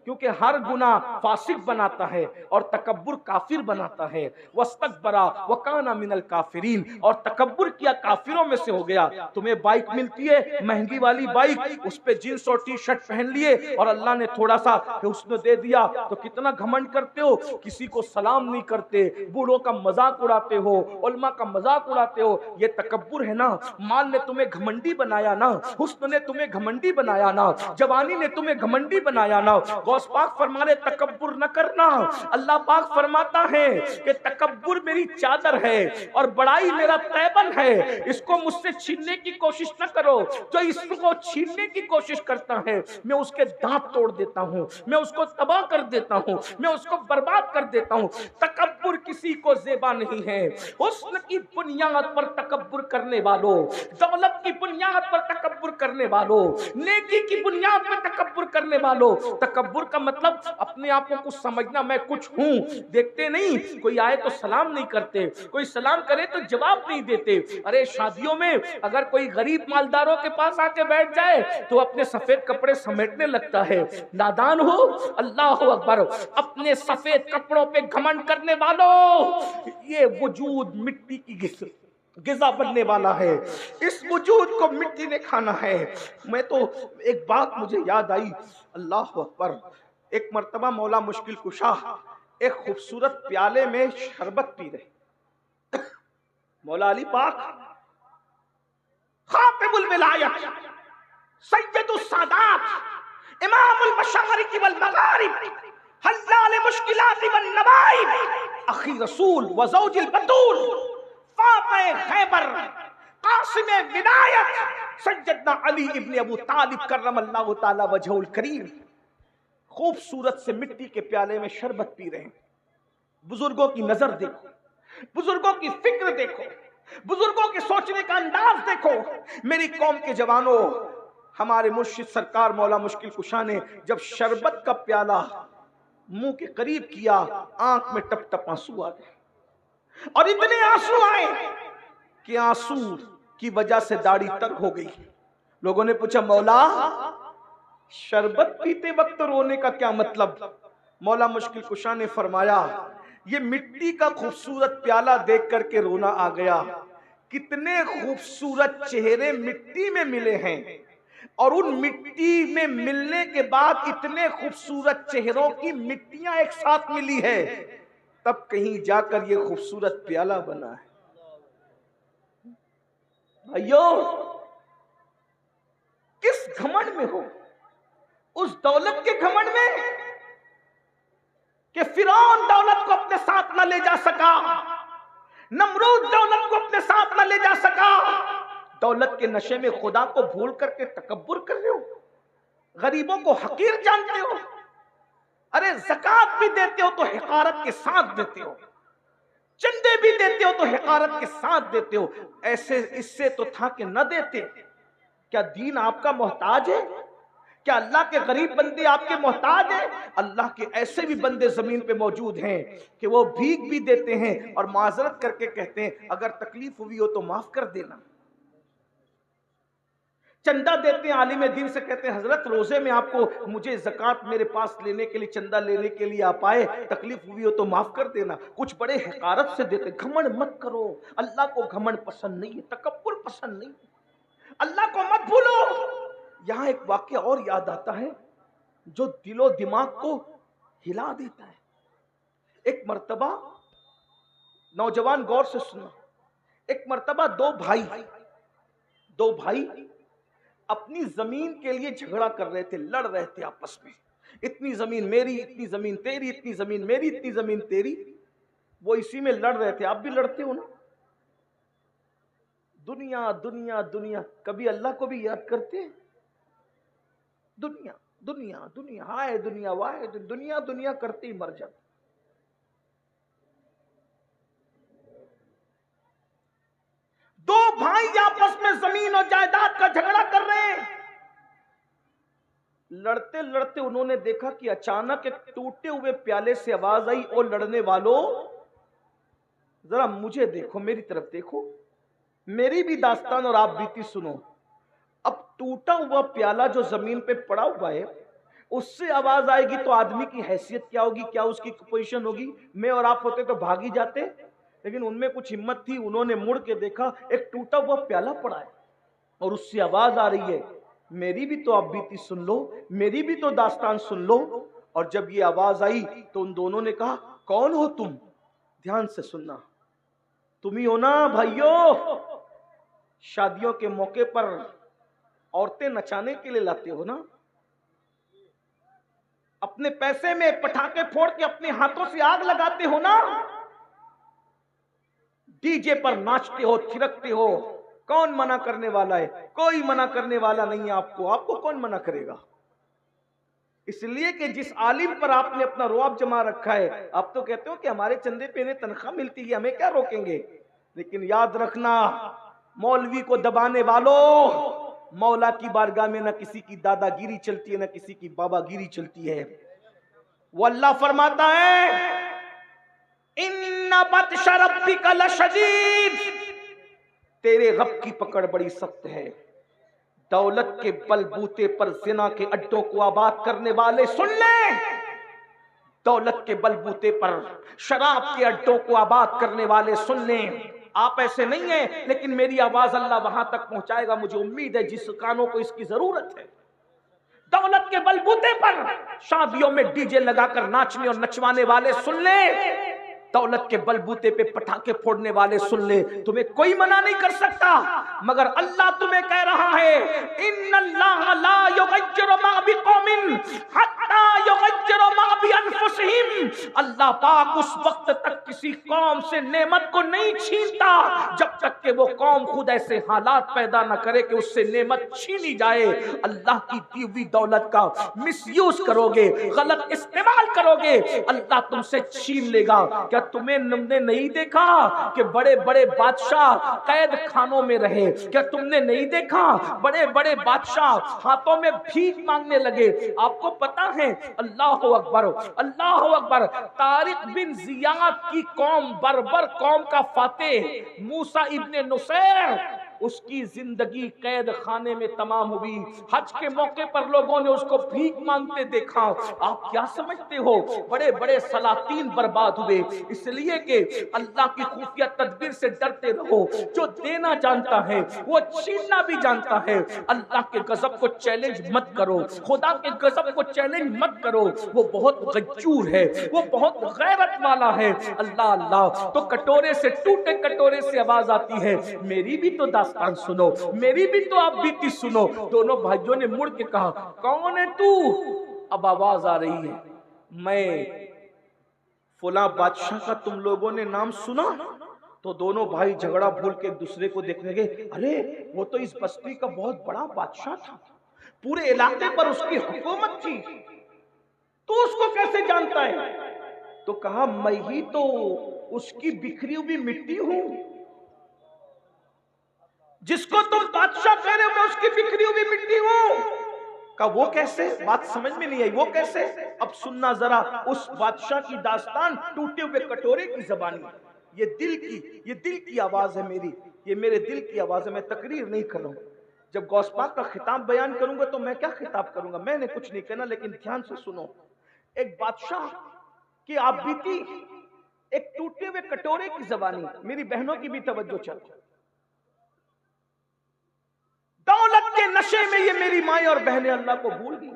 کیونکہ ہر گناہ فاسق بناتا ہے اور تکبر کافر بناتا ہے. واستکبر وکان من الکافرین، اور تکبر کیا کافروں میں سے ہو گیا. تمہیں بائک ملتی ہے مہنگی والی بائک، اس پہ جینس اور ٹی شرٹ پہن لیے اور اللہ نے تھوڑا سا حسن دے دیا تو کتنا گھمنڈ کرتے ہو. کسی کو سلام نہیں کرتے، بوڑھوں کا مذاق اڑاتے ہو، علماء کا مذاق اڑاتے ہو. یہ تکبر ہے نا. مال نے تمہیں گھمنڈی بنایا نا، حسن نے تمہیں گھمنڈی بنایا نا، جوانی نے تمہیں گھمنڈی بنایا نا. غوث پاک فرمانے تکبر نہ کرنا. اللہ پاک فرماتا ہے کہ تکبر میری چادر ہے اور بڑائی میرا تیبن ہے، اس کو مجھ سے چھیننے کی کوشش نہ کرو. جو اس کو چھیننے کی کوشش کرتا ہے میں اس کے دانت توڑ دیتا ہوں، میں اس کو تباہ کر دیتا ہوں، میں اس کو برباد کر دیتا ہوں. تکبر کسی کو زیبا نہیں ہے. حسن کی بنیاد پر تکبر کرنے والوں، دولت کی بنیاد پر تکبر کرنے والوں، نیکی کی بنیاد پر تکبر کرنے والوں. تکبر کا مطلب اپنے آپ کو کچھ سمجھنا، میں کچھ ہوں. دیکھتے نہیں کوئی آئے تو سلام نہیں کرتے، کوئی سلام کرے تو جواب نہیں دیتے. ارے شادیوں میں اگر کوئی غریب مالداروں کے پاس آ کے بیٹھ جائے تو اپنے سفید کپڑے سمیٹنے لگتا ہے. نادان ہو. اللہ اکبر. اپنے سفید کپڑوں پہ گھمنڈ کرنے والوں، یہ وجود مٹی کی غذا بننے والا ہے. اس وجود کو مٹی نے کھانا ہے. میں تو ایک بات مجھے یاد آئی، اللہ اکبر. ایک مرتبہ مولا مشکل کشا ایک خوبصورت پیالے میں شربت پی رہے. مولا علی پاک خاتم الولایت، سید السادات، امام المشارق والمغارب، حلال مشکلات والنوائب، اخی رسول و زوج البتول، فاتح خیبر، قاسم ولایت، سیدنا علی ابن ابو طالب کرم اللہ تعالی وجہہ الکریم، خوبصورت سے مٹی کے پیالے میں شربت پی رہے ہیں. بزرگوں کی نظر دیکھو، بزرگوں کی فکر دیکھو، بزرگوں کے سوچنے کا انداز دیکھو. میری قوم کے جوانوں، ہمارے مرشد سرکار مولا مشکل کشا نے جب شربت کا پیالہ منہ کے قریب کیا، آنکھ میں ٹپ ٹپ آنسو آ گئے. اور اتنے آنسو آئے کہ آنسو کی وجہ سے داڑھی تر ہو گئی. لوگوں نے پوچھا مولا شربت پیتے وقت رونے کا کیا مطلب؟ مولا مشکل کشا نے فرمایا یہ مٹی کا خوبصورت پیالہ دیکھ کر کے رونا آ گیا. کتنے خوبصورت چہرے مٹی میں ملے ہیں، اور ان مٹی میں ملنے کے بعد اتنے خوبصورت چہروں کی مٹیاں ایک ساتھ ملی ہے، تب کہیں جا کر یہ خوبصورت پیالہ بنا ہے. بھائیو، کس گھمنڈ میں ہو؟ اس دولت کے گھمنڈ میں کہ فرعون دولت کو اپنے ساتھ نہ لے جا سکا، نمرود دولت کو اپنے ساتھ نہ لے جا سکا. دولت کے نشے میں خدا کو بھول کر کے تکبر کر رہے ہو، غریبوں کو حقیر جانتے ہو. ارے زکوٰۃ بھی دیتے ہو تو حقارت کے ساتھ دیتے ہو، چندے بھی دیتے ہو تو حقارت کے ساتھ دیتے ہو. ایسے اس سے تو تھا کہ نہ دیتے. کیا دین آپ کا محتاج ہے؟ کیا اللہ کے غریب بندے آپ کے محتاج ہیں؟ اللہ کے ایسے بھی بندے زمین پہ موجود ہیں کہ وہ بھیک بھی دیتے ہیں اور معذرت کر کے کہتے ہیں اگر تکلیف ہوئی ہو تو معاف کر دینا. چندہ دیتے ہیں، عالم دین سے کہتے ہیں حضرت روزے میں آپ کو مجھے زکوٰۃ میرے پاس لینے کے لیے، چندہ لینے کے لیے آپ آئے، تکلیف ہوئی ہو تو معاف کر دینا. کچھ بڑے حقارت سے دیتے. گھمنڈ مت کرو، اللہ کو گھمنڈ پسند نہیں ہے، تکبر پسند نہیں ہے. اللہ کو مت بھولو. یہاں ایک واقعہ اور یاد آتا ہے جو دل و دماغ کو ہلا دیتا ہے. ایک مرتبہ، نوجوان غور سے سننا، ایک مرتبہ دو بھائی اپنی زمین کے لیے جھگڑا کر رہے تھے، لڑ رہے تھے آپس میں. اتنی زمین میری، اتنی زمین تیری، اتنی زمین میری، اتنی زمین تیری. وہ اسی میں لڑ رہے تھے. آپ بھی لڑتے ہو نا. دنیا دنیا دنیا، کبھی اللہ کو بھی یاد کرتے ہیں؟ دنیا دنیا دنیا، ہائے دنیا واہ دنیا دنیا کرتے ہی مر جاتے. دو بھائی آپس میں زمین اور جائیداد کا جھگڑا کر رہے ہیں. لڑتے لڑتے انہوں نے دیکھا کہ اچانک ایک ٹوٹے ہوئے پیالے سے آواز آئی، او لڑنے والوں ذرا مجھے دیکھو، میری طرف دیکھو، میری بھی داستان اور آپ بیتی سنو. اب ٹوٹا ہوا پیالہ جو زمین پہ پڑا ہوا ہے، اس سے آواز آئے گی تو آدمی کی حیثیت کیا ہوگی، کیا اس کی پوزیشن ہوگی؟ میں اور آپ ہوتے تو بھاگ ہی جاتے. لیکن ان میں کچھ ہمت تھی، انہوں نے مڑ کے دیکھا ایک ٹوٹا ہوا پیالہ پڑا ہے اور اس سے آواز آ رہی ہے. میری بھی تو آپ بیتی سن لو، میری بھی تو داستان سن لو. اور جب یہ آواز آئی تو ان دونوں نے کہا کون ہو تم؟ دھیان سے سننا. تم ہی ہو نا بھائیو شادیوں کے موقع پر عورتیں نچانے کے لیے لاتے ہو نا، اپنے پیسے میں پٹاخے پھوڑ کے اپنے ہاتھوں سے آگ لگاتے ہو نا، ڈی جے پر ناچتے ہو، تھرکتے ہو. کون منع کرنے والا ہے؟ کوئی منع کرنے والا نہیں ہے آپ کو کون منع کرے گا؟ اس لیے کہ جس عالم پر آپ نے اپنا رعب جما رکھا ہے، آپ تو کہتے ہو کہ ہمارے چندے پہ انہیں تنخواہ ملتی ہے، ہمیں کیا روکیں گے. لیکن یاد رکھنا، مولوی کو دبانے والوں، مولا کی بارگاہ میں نہ کسی کی دادا گیری چلتی ہے، نہ کسی کی بابا گیری چلتی ہے. وہ اللہ فرماتا ہے ان بطش ربک لشدید، تیرے رب کی پکڑ بڑی سخت ہے. دولت کے بل بوتے پر زنا کے اڈوں کو آباد کرنے والے سن لیں، دولت کے بل بوتے پر شراب کے اڈوں کو آباد کرنے والے سن لیں. آپ ایسے نہیں ہیں، لیکن میری آواز اللہ وہاں تک پہنچائے گا. مجھے امید ہے جس کانوں کو اس کی ضرورت ہے. دولت کے بل بوتے پر شادیوں میں ڈی جے لگا کر ناچنے اور نچوانے والے سن لیں، دولت کے بل بوتے پہ پٹاخے پھوڑنے والے سن لے. تمہیں کوئی منع نہیں کر سکتا، مگر اللہ تمہیں کہہ رہا ہے ان اللہ لا یغیر ما بقوم حتی یغیر ما بانفسہم. اللہ پاک اس وقت تک کسی قوم سے نعمت کو نہیں چھینتا جب تک کہ وہ قوم خود ایسے حالات پیدا نہ کرے کہ اس سے نعمت چھینی جائے. اللہ کی دی ہوئی دولت کا مس یوز کرو گے، غلط استعمال کرو گے، اللہ تم سے چھین لے گا. کیا تمہیں نے نہیں دیکھا کہ بڑے بڑے بادشاہ قید خانوں میں رہے؟ کیا تم نے نہیں دیکھا بڑے بڑے بادشاہ ہاتھوں میں بھیک مانگنے لگے؟ آپ کو پتا ہے، اللہ اکبر اللہ اکبر، طارق بن زیاد کی قوم، بربر قوم کا فاتح موسیٰ ابن نصیر، اس کی زندگی قید خانے میں تمام ہوئی. حج کے موقع پر لوگوں نے اس کو بھیک مانگتے دیکھا. آپ کیا سمجھتے ہو بڑے بڑے سلاطین برباد ہوئے اس لیے کہ اللہ کی خفیہ تدبیر سے ڈرتے رہو. جو دینا جانتا ہے وہ چھیننا بھی جانتا ہے. اللہ کے غضب کو چیلنج مت کرو, خدا کے غضب کو چیلنج مت کرو. وہ بہت غجور ہے, وہ بہت غیرت والا ہے. اللہ اللہ تو کٹورے سے, ٹوٹے کٹورے سے آواز آتی ہے, میری بھی تو داستان سنو, میری بھی تو آپ بیتی سنو. دونوں بھائیوں نے مڑ کے کہا, کون ہے تو؟ اب آواز آ رہی ہے, میں فلاں بادشاہ کا تم لوگوں نے نام سنا؟ تو دونوں بھائی جھگڑا بھول کے ایک دوسرے کو دیکھنے گئے, ارے وہ تو اس بستی کا بہت بڑا بادشاہ تھا, پورے علاقے پر اس کی حکومت تھی, تو اس کو کیسے جانتا ہے؟ تو کہا, میں ہی تو اس کی بکھری ہوئی مٹی ہوں. جس کو تم بادشاہ کہہ رہے ہو میں اس کی بکھری ہوئی مٹی ہوں. کہا وہ کیسے؟ بات سمجھ میں نہیں آئی, وہ کیسے؟ اب سننا ذرا اس بادشاہ کی داستان ٹوٹے ہوئے کٹورے کی زبانی. یہ دل کی آواز ہے میری, یہ میرے دل کی آواز ہے. میں تقریر نہیں کر رہا ہوں. جب غوث پاک کا خطاب بیان کروں گا تو میں کیا خطاب کروں گا؟ میں نے کچھ نہیں کہنا, لیکن دھیان سے سنو. ایک بادشاہ کی آپ بیتی, ایک ٹوٹے ہوئے کٹورے کی زبانی. میری بہنوں کی بھی توجہ چاہیے. دولت کے نشے میں یہ میری مائیں اور بہنیں اللہ کو بھول گئی.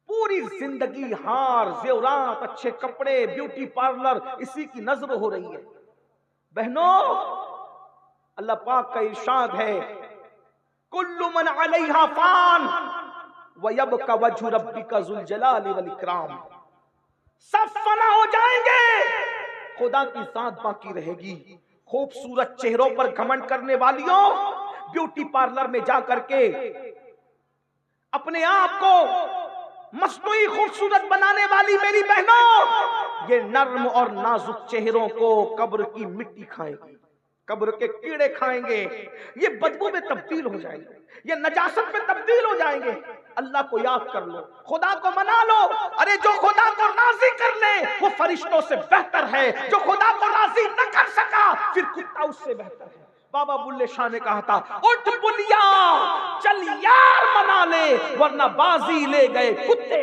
پوری زندگی ہار, زیورات, اچھے کپڑے, بیوٹی پارلر, اسی کی نظر ہو رہی ہے. بہنوں, اللہ پاک کا ارشاد ہے, کل من علیہا فان وَيَبْقَ وَجْهُ رَبِّكَ ذُو الْجَلَالِ وَالْإِكْرَامِ. سب فنا ہو جائیں گے, خدا کی ذات باقی رہے گی. خوبصورت چہروں پر گھمنڈ کرنے والیوں, بیوٹی پارلر میں جا کر کے اپنے آپ کو مصنوعی خوبصورت بنانے والی میری بہنوں, یہ نرم اور نازک چہروں کو قبر کی مٹی کھائے گی, قبر کے کیڑے کھائیں گے. یہ بدبو میں تبدیل ہو جائیں گے, یہ نجاست میں تبدیل ہو جائیں گے. اللہ کو یاد کر لو, خدا کو منا لو. ارے جو خدا کو راضی کر لے وہ فرشتوں سے بہتر ہے, جو خدا کو راضی نہ کر سکا پھر کتا اس سے بہتر ہے. بابا بلے شاہ نے کہا تھا, اٹھ بلیا چل یار منا لے ورنہ بازی لے گئے کتے.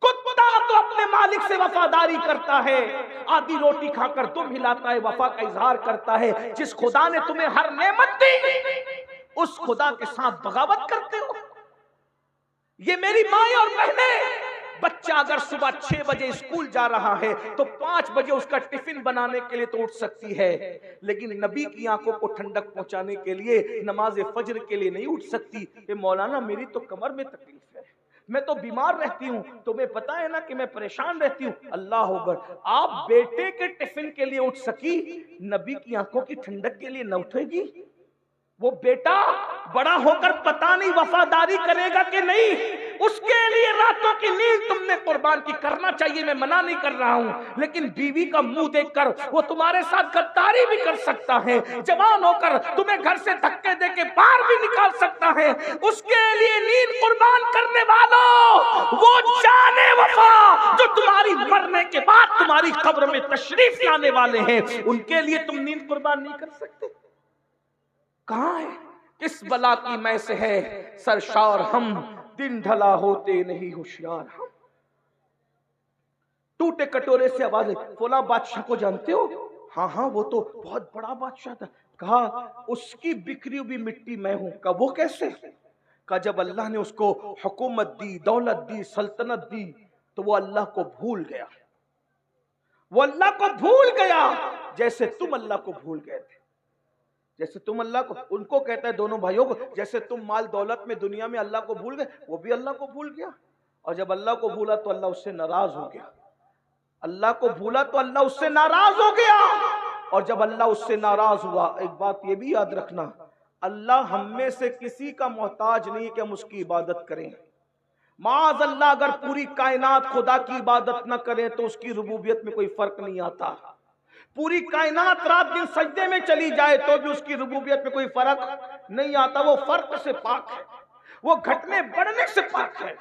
کتا تو اپنے مالک سے وفاداری کرتا ہے, آدھی روٹی کھا کر دم ہلاتا ہے, وفا کا اظہار کرتا ہے. جس خدا نے تمہیں ہر نعمت دی اس خدا کے ساتھ بغاوت کرتے ہو. یہ میری مائیں اور بہنیں, بچہ اگر صبح 6 بجے اسکول جا رہا ہے تو 5 بجے اس کا ٹفن بنانے کے لیے تو اٹھ سکتی ہے, لیکن نبی کی آنکھوں کو ٹھنڈک پہنچانے کے لیے نماز فجر کے لیے نہیں اٹھ سکتی. کہ مولانا میری تو کمر میں تکلیف ہے, میں تو بیمار رہتی ہوں, تمہیں پتا ہے نا کہ میں پریشان رہتی ہوں. اللہ اکبر, آپ بیٹے کے ٹفن کے لیے اٹھ سکی, نبی کی آنکھوں کی ٹھنڈک کے لیے نہ اٹھے گی؟ وہ بیٹا بڑا ہو کر پتا نہیں وفاداری کرے گا کہ نہیں, اس کے لیے راتوں کی نیند تم نے قربان کی. کرنا چاہیے, میں منع نہیں کر رہا ہوں, لیکن بیوی کا منہ دیکھ کر وہ تمہارے ساتھ غداری بھی کر سکتا ہے. جوان ہو کر تمہیں گھر سے دھکے دے کے باہر بھی نکال سکتا ہے. اس کے لیے نیند قربان کرنے والوں, وہ جانے وفا جو تمہاری مرنے کے بعد تمہاری قبر میں تشریف لانے والے ہیں, ان کے لیے تم نیند قربان نہیں کر سکتے. کہاں ہے, کس بلا کی میں سے ہے سرشار ہم, دن ڈھلا ہوتے نہیں ہوشیار ہم. ٹوٹے کٹورے سے آواز ہے, فلاں بادشاہ کو جانتے ہو؟ ہاں ہاں وہ تو بہت بڑا بادشاہ تھا. کہا اس کی بکھری ہوئی مٹی میں ہوں. کہا وہ کیسے؟ کہا جب اللہ نے اس کو حکومت دی, دولت دی, سلطنت دی تو وہ اللہ کو بھول گیا. وہ اللہ کو بھول گیا جیسے تم اللہ کو بھول گئے تھے. جیسے تم اللہ کو, ان کو کہتا ہے دونوں بھائیوں کو, جیسے تم مال دولت میں دنیا میں اللہ کو بھول گئے, وہ بھی اللہ کو بھول گیا. اور جب اللہ کو بھولا تو اللہ اس سے ناراض ہو گیا. اللہ کو بھولا تو اللہ اس سے ناراض ہو گیا. اور جب اللہ اس سے ناراض ہوا, ایک بات یہ بھی یاد رکھنا, اللہ ہم میں سے کسی کا محتاج نہیں کہ ہم اس کی عبادت کریں. معاذ اللہ اگر پوری کائنات خدا کی عبادت نہ کریں تو اس کی ربوبیت میں کوئی فرق نہیں آتا. پوری کائنات رات دن سجدے میں چلی جائے تو بھی اس کی ربوبیت میں کوئی فرق نہیں آتا. وہ فرق سے پاک ہے, وہ گھٹنے بڑھنے سے پاک ہے,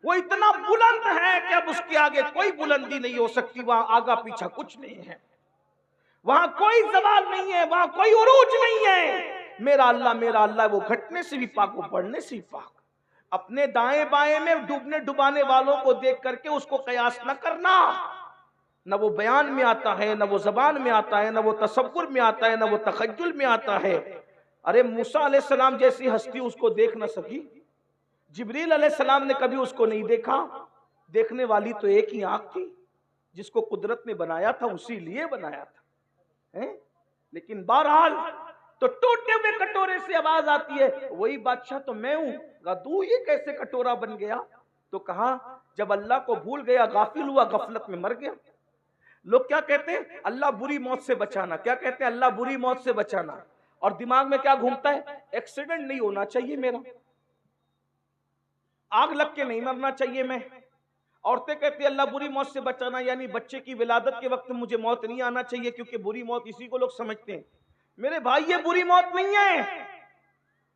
وہ اتنا بلند ہے کہ اب اس کے آگے کوئی بلندی نہیں ہو سکتی, وہاں آگا پیچھا کچھ نہیں ہے. وہاں کوئی زوال نہیں ہے، وہاں کوئی عروج نہیں ہے۔ میرا اللہ وہ گھٹنے سے بھی پاک، وہ بڑھنے سے بھی پاک۔ اپنے دائیں بائیں میں ڈوبنے ڈبانے والوں کو دیکھ کر کے اس کو قیاس نہ کرنا، نہ وہ بیان میں آتا ہے، نہ وہ زبان میں آتا ہے، نہ وہ تصور میں آتا ہے، نہ وہ تخیل میں آتا ہے۔ ارے موسیٰ علیہ السلام جیسی ہستی اس کو دیکھ نہ سکی، جبریل علیہ السلام نے کبھی اس کو نہیں دیکھا۔ دیکھنے والی تو ایک ہی آنکھ تھی، جس کو قدرت نے بنایا تھا اسی لیے بنایا تھا۔ لیکن بہرحال تو ٹوٹے ہوئے کٹورے سے آواز آتی ہے، وہی بادشاہ تو میں ہوں۔ تو یہ کیسے کٹورا بن گیا؟ تو کہا جب اللہ کو بھول گیا، غافل ہوا، غفلت میں مر گیا۔ لوگ کیا کہتے ہیں؟ اللہ بری موت سے بچانا۔ کیا کہتے ہیں؟ اللہ بری موت سے بچانا۔ اور دماغ میں کیا گھومتا ہے؟ ایکسیڈنٹ نہیں ہونا چاہیے میرا، آگ لگ کے نہیں مرنا چاہیے میں۔ عورتیں کہتی ہیں اللہ بری موت سے بچانا، یعنی بچے کی ولادت کے وقت مجھے موت نہیں آنا چاہیے، کیونکہ بری موت اسی کو لوگ سمجھتے ہیں۔ میرے بھائی یہ بری موت نہیں ہے۔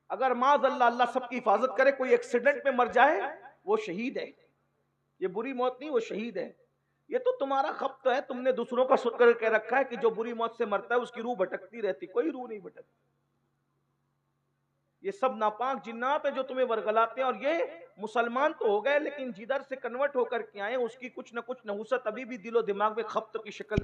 اگر معاذ اللہ سب کی حفاظت کرے، کوئی ایکسیڈنٹ میں مر جائے، وہ شہید ہے۔ یہ بری موت نہیں، وہ شہید ہے۔ یہ تو تمہارا خبط ہے، تم نے دوسروں کا سن کر کہہ رکھا ہے کہ جو بری موت سے مرتا ہے اس کی روح بھٹکتی رہتی۔ کوئی روح نہیں بھٹکتی۔ یہ سب ناپاک جنات ہیں جو تمہیں ورغلاتے ہیں، اور یہ مسلمان تو ہو گئے لیکن جدھر سے کنورٹ ہو کر کے آئے اس کی کچھ نہ کچھ نحوست ابھی بھی دل و دماغ میں خبط کی شکل۔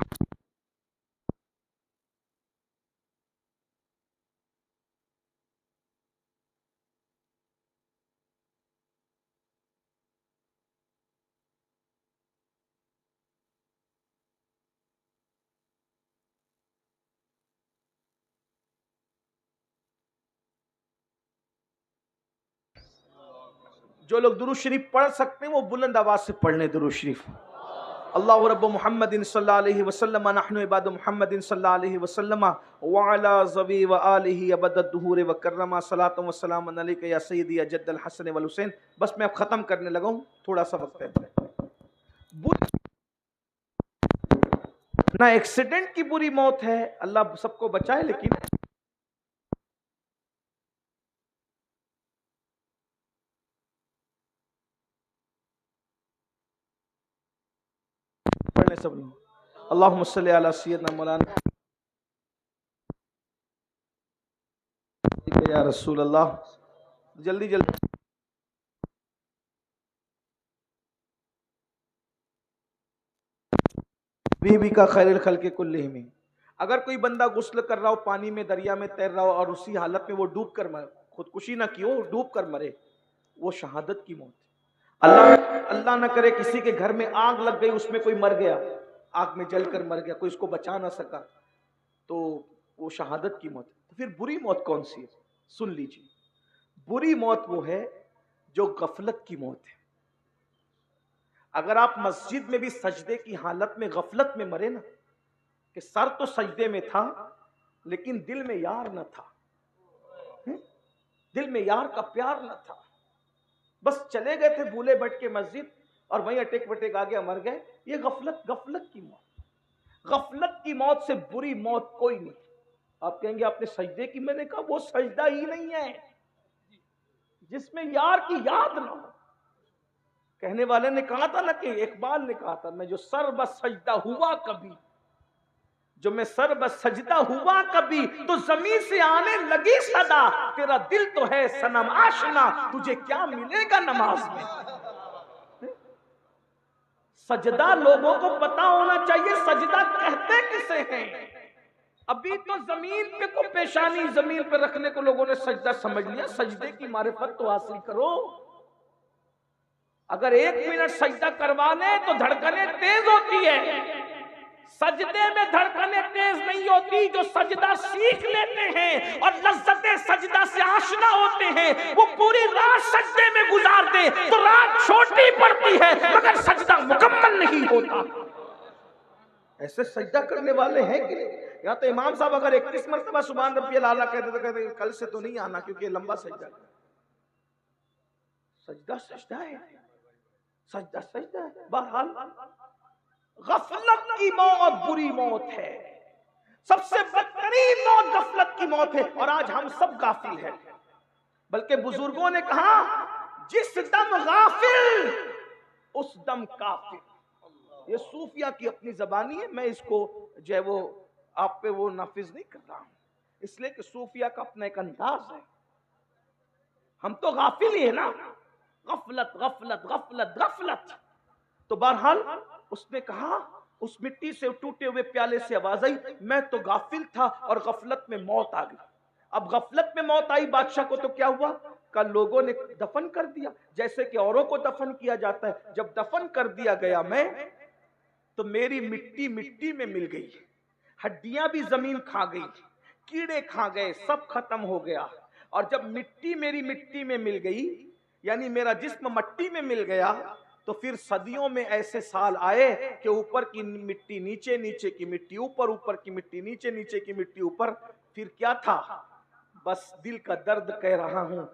جو لوگ درود شریف پڑھ سکتے ہیں وہ بلند آواز سے پڑھ لیں درود شریف۔ اللہ رب محمد صلی اللہ علیہ وسلم، نحن عباد محمد صلی اللہ علیہ وسلم وعلی ذوی وآلہ ابد الدہور وکرما صلاۃ و سلام علیک یا سیدی یا جد الحسن والحسین۔ بس میں اب ختم کرنے لگا ہوں، تھوڑا سا وقت ہے۔ نہ ایکسیڈنٹ کی بری موت ہے، اللہ سب کو بچائے، لیکن پڑھنے سب لوگ اللہم صلی علی سیدنا مولانا یا رسول اللہ۔ جلدی جلدی بی کا خیر الخلق کلہم۔ اگر کوئی بندہ غسل کر رہا ہو، پانی میں دریا میں تیر رہا ہو، اور اسی حالت میں وہ ڈوب کر مرے، خودکشی نہ کی ہو، ڈوب کر مرے، وہ شہادت کی موت ہے۔ اللہ نہ کرے کسی کے گھر میں آگ لگ گئی، اس میں کوئی مر گیا، آگ میں جل کر مر گیا، کوئی اس کو بچا نہ سکا، تو وہ شہادت کی موت ہے۔ تو پھر بری موت کون سی ہے؟ سن لیجیے، بری موت وہ ہے جو غفلت کی موت ہے۔ اگر آپ مسجد میں بھی سجدے کی حالت میں غفلت میں مرے نا، کہ سر تو سجدے میں تھا لیکن دل میں یار نہ تھا، دل میں یار کا پیار نہ تھا، بس چلے گئے تھے بھولے بھٹ کے مسجد اور وہیں اٹیک وٹیک آ گیا، مر گئے، یہ غفلت کی موت۔ غفلت کی موت سے بری موت کوئی نہیں۔ آپ کہیں گے آپ نے سجدے کی، میں نے کہا وہ سجدہ ہی نہیں ہے جس میں یار کی یاد نہ ہو۔ کہنے والے نے کہا تھا نا، کہ اقبال نے کہا تھا، میں جو سر بس سجدہ ہوا کبھی، جو میں سر بس سجدہ ہوا کبھی، تو زمین سے آنے لگی صدا، تیرا دل تو ہے صنم آشنا، تجھے کیا ملے گا نماز میں۔ سجدہ لوگوں کو پتا ہونا چاہیے سجدہ کہتے کسے ہیں۔ ابھی تو زمین پہ کو پیشانی زمین پہ رکھنے کو لوگوں نے سجدہ سمجھ لیا، سجدے کی معرفت تو حاصل کرو۔ اگر 1 منٹ سجدہ کروانے تو دھڑکنیں تیز ہوتی ہے، سجدے میں دھڑکنیں تیز نہیں ہوتی۔ جو سجدہ سیکھ لیتے ہیں اور لذت سجدہ سے آشنا ہوتے ہیں، وہ پوری رات سجدے میں گزار دیں تو رات چھوٹی پڑتی ہے مگر سجدہ مکمل نہیں ہوتا۔ ایسے سجدہ کرنے والے ہیں کہ یا تو امام صاحب اگر 31 مرتبہ سبحان ربی الاعلیٰ کہتے تو کہتے کل سے تو نہیں آنا، کیونکہ یہ لمبا سجدہ ہے۔ سجدہ سجدہ ہے، سجدہ سجدہ ہے۔ بہرحال غفلت کی موت بری موت ہے، سب سے بدترین موت غفلت کی موت ہے، اور آج ہم سب غافل ہیں۔ بلکہ بزرگوں نے کہا جس دم غافل اس دم کافر۔ یہ صوفیہ کی اپنی زبانی ہے، میں اس کو جو ہے وہ آپ پہ وہ نافذ نہیں کر رہا ہوں، اس لیے کہ صوفیہ کا اپنا ایک انداز ہے. ہم تو غافل ہی ہے نا، غفلت غفلت غفلت غفلت. تو بہرحال اس نے کہا، اس مٹی سے ٹوٹے ہوئے پیالے سے آواز آئی، میں تو غافل تھا اور غفلت میں موت آ گئی. اب غفلت میں موت آئی بادشاہ کو تو کیا ہوا؟ کہ لوگوں نے دفن کر دیا جیسے کہ اوروں کو دفن کیا جاتا ہے. جب دفن کر دیا گیا میں، تو میری مٹی مٹی میں مل گئی، ہڈیاں بھی زمین کھا گئی، کیڑے کھا گئے، سب ختم ہو گیا. اور جب مٹی میری مٹی میں مل گئی، یعنی میرا جسم مٹی میں مل گیا، تو پھر صدیوں میں ایسے سال آئے کہ اوپر کی مٹی نیچے، نیچے کی مٹی اوپر، اوپر کی مٹی نیچے، نیچے کی مٹی اوپر. پھر کیا تھا؟ بس دل کا درد کہہ رہا ہوں،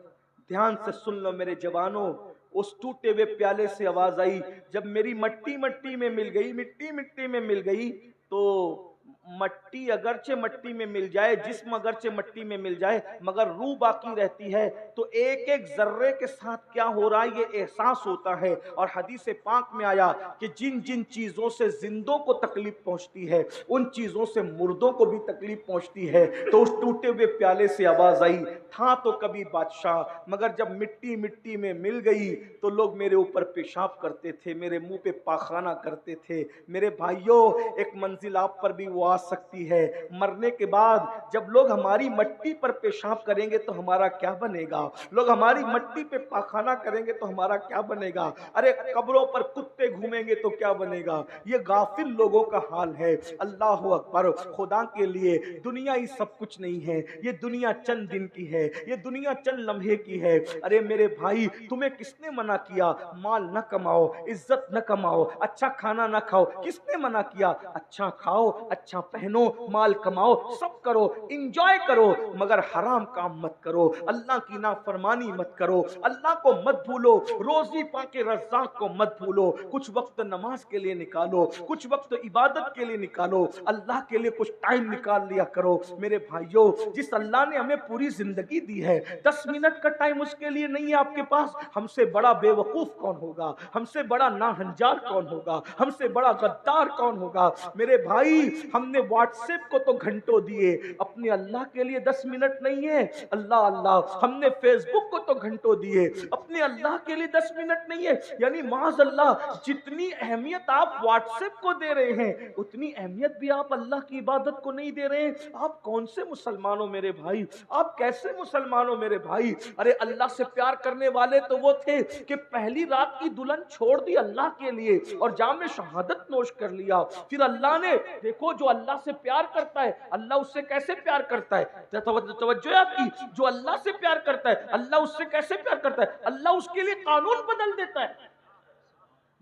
دھیان سے سن لو میرے جوانوں. اس ٹوٹے ہوئے پیالے سے آواز آئی، جب میری مٹی مٹی میں مل گئی، مٹی مٹی میں مل گئی، تو مٹی اگرچہ مٹی میں مل جائے، جسم اگرچہ مٹی میں مل جائے، مگر روح باقی رہتی ہے. تو ایک ایک ذرے کے ساتھ کیا ہو رہا ہے یہ احساس ہوتا ہے. اور حدیث پاک میں آیا کہ جن جن چیزوں سے زندوں کو تکلیف پہنچتی ہے، ان چیزوں سے مردوں کو بھی تکلیف پہنچتی ہے. تو اس ٹوٹے ہوئے پیالے سے آواز آئی، تھا تو کبھی بادشاہ، مگر جب مٹی مٹی میں مل گئی تو لوگ میرے اوپر پیشاب کرتے تھے، میرے منہ پہ پاخانہ کرتے تھے. میرے بھائیوں، ایک منزل آپ پر بھی وہ آ سکتی ہے، مرنے کے بعد جب لوگ ہماری مٹی پر پیشاب کریں گے تو ہمارا کیا بنے گا؟ لوگ ہماری مٹی پہ پاخانہ کریں گے تو ہمارا کیا بنے گا؟ ارے قبروں پر کتے گھومیں گے تو کیا بنے گا؟ یہ غافل لوگوں کا حال ہے. اللہ اکبر. خدا کے لیے دنیا ہی سب کچھ نہیں ہے، یہ دنیا چند دن کی ہے، یہ دنیا چند لمحے کی ہے. ارے میرے بھائی، تمہیں کس نے منع کیا مال نہ کماؤ، عزت نہ کماؤ، اچھا کھانا نہ کھاؤ؟ کس نے منع کیا؟ اچھا کھاؤ، اچھا پہنو، مال کماؤ، سب کرو، انجوائے کرو، مگر حرام کام مت کرو، اللہ کی نافرمانی مت کرو، اللہ کو مت بھولو، روزی پاکے رزاق کو مت بھولو. کچھ وقت نماز کے لیے نکالو، کچھ وقت عبادت کے لیے نکالو، اللہ کے لیے کچھ ٹائم نکال لیا کرو. میرے بھائیوں، جس اللہ نے ہمیں پوری زندگی دی ہے، 10 منٹ کا ٹائم اس کے لیے نہیں ہے آپ کے پاس، ہم سے بڑا بے وقوف کون ہوگا؟ ہم سے بڑا ناہنجار کون ہوگا؟ ہم سے بڑا غدار کون ہوگا؟ میرے بھائی، ہم نے واٹس ایپ کو تو گھنٹوں دیے، اپنے اللہ کے لیے 10 منٹ نہیں ہے. اللہ اللہ. ہم نے فیس بک کو تو گھنٹوں دیے، اپنے اللہ کے لیے 10 منٹ نہیں ہے. یعنی معاذ اللہ، جتنی اہمیت آپ واٹس ایپ کو دے رہے ہیں، اتنی اہمیت بھی آپ اللہ کی عبادت کو نہیں دے رہے ہیں. آپ کون سے مسلمان ہو میرے بھائی؟ آپ کیسے مسلمان ہو میرے بھائی؟ ارے اللہ سے پیار کرنے والے تو وہ تھے کہ پہلی رات کی دلہن چھوڑ دی اللہ کے لیے اور جام شہادت نوش کر لیا. پھر اللہ نے دیکھو، جو اللہ سے پیار کرتا ہے اللہ اس سے کیسے پیار کرتا ہے؟ توجہ ہے آپ کی؟ جو اللہ سے پیار کرتا ہے اللہ اس سے کیسے پیار کرتا ہے؟ اللہ اس کے لیے قانون بدل دیتا ہے.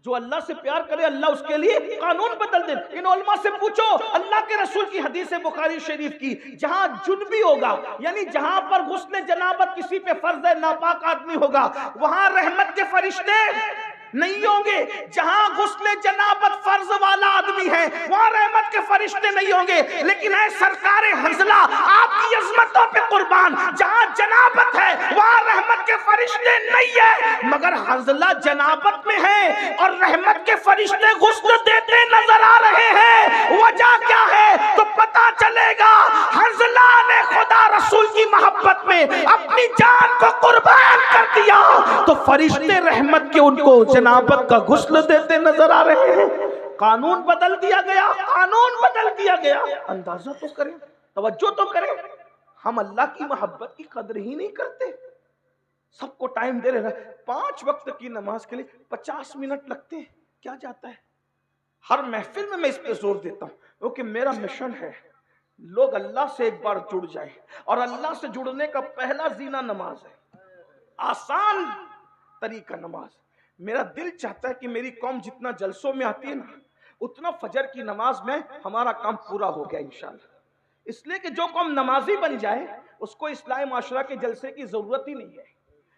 جو اللہ سے پیار کرے اللہ اس کے لیے قانون بدل دے. ان علماء سے پوچھو، اللہ کے رسول کی حدیث بخاری شریف کی، جہاں جنبی ہوگا، یعنی جہاں پر غسل جنابت کسی پہ فرض ہے، ناپاک آدمی ہوگا، وہاں رحمت کے فرشتے نہیں ہوں گے. جہاں غسل جنابت فرض والا آدمی ہے وہاں رحمت کے فرشتے نہیں ہوں گے. لیکن اے سرکار حنظلہ، آپ کی عظمتوں پہ قربان، جہاں جنابت ہے وہاں رحمت کے فرشتے نہیں ہے، مگر حنظلہ جنابت میں ہے اور رحمت کے فرشتے غسل دیتے نظر آ رہے ہیں. وجہ کیا ہے؟ تو پتا چلے گا حنظلہ نے خدا رسول کی محبت میں اپنی جان کو قربان کر دیا، تو فرشتے رحمت کے ان کو جنابت کا غسل دیتے نظر آ رہے ہیں. قانون بدل دیا گیا، قانون بدل دیا گیا. اندازہ تو کریں، توجہ تو کریں. ہم اللہ کی محبت کی قدر ہی نہیں کرتے. سب کو ٹائم دے رہے ہیں. 5 وقت کی نماز کے لیے 50 منٹ لگتے ہیں، کیا جاتا ہے؟ ہر محفل میں اس پہ زور دیتا ہوں کیونکہ میرا مشن ہے لوگ اللہ سے ایک بار جڑ جائیں، اور اللہ سے جڑنے کا پہلا زینہ نماز ہے. آسان طریقہ نماز. میرا دل چاہتا ہے کہ میری قوم جتنا جلسوں میں آتی ہے نا، اتنا فجر کی نماز میں ہمارا کام پورا ہو گیا انشاءاللہ. اس لیے کہ جو قوم نمازی بن جائے اس کو اصلاح معاشرہ کے جلسے کی ضرورت ہی نہیں ہے،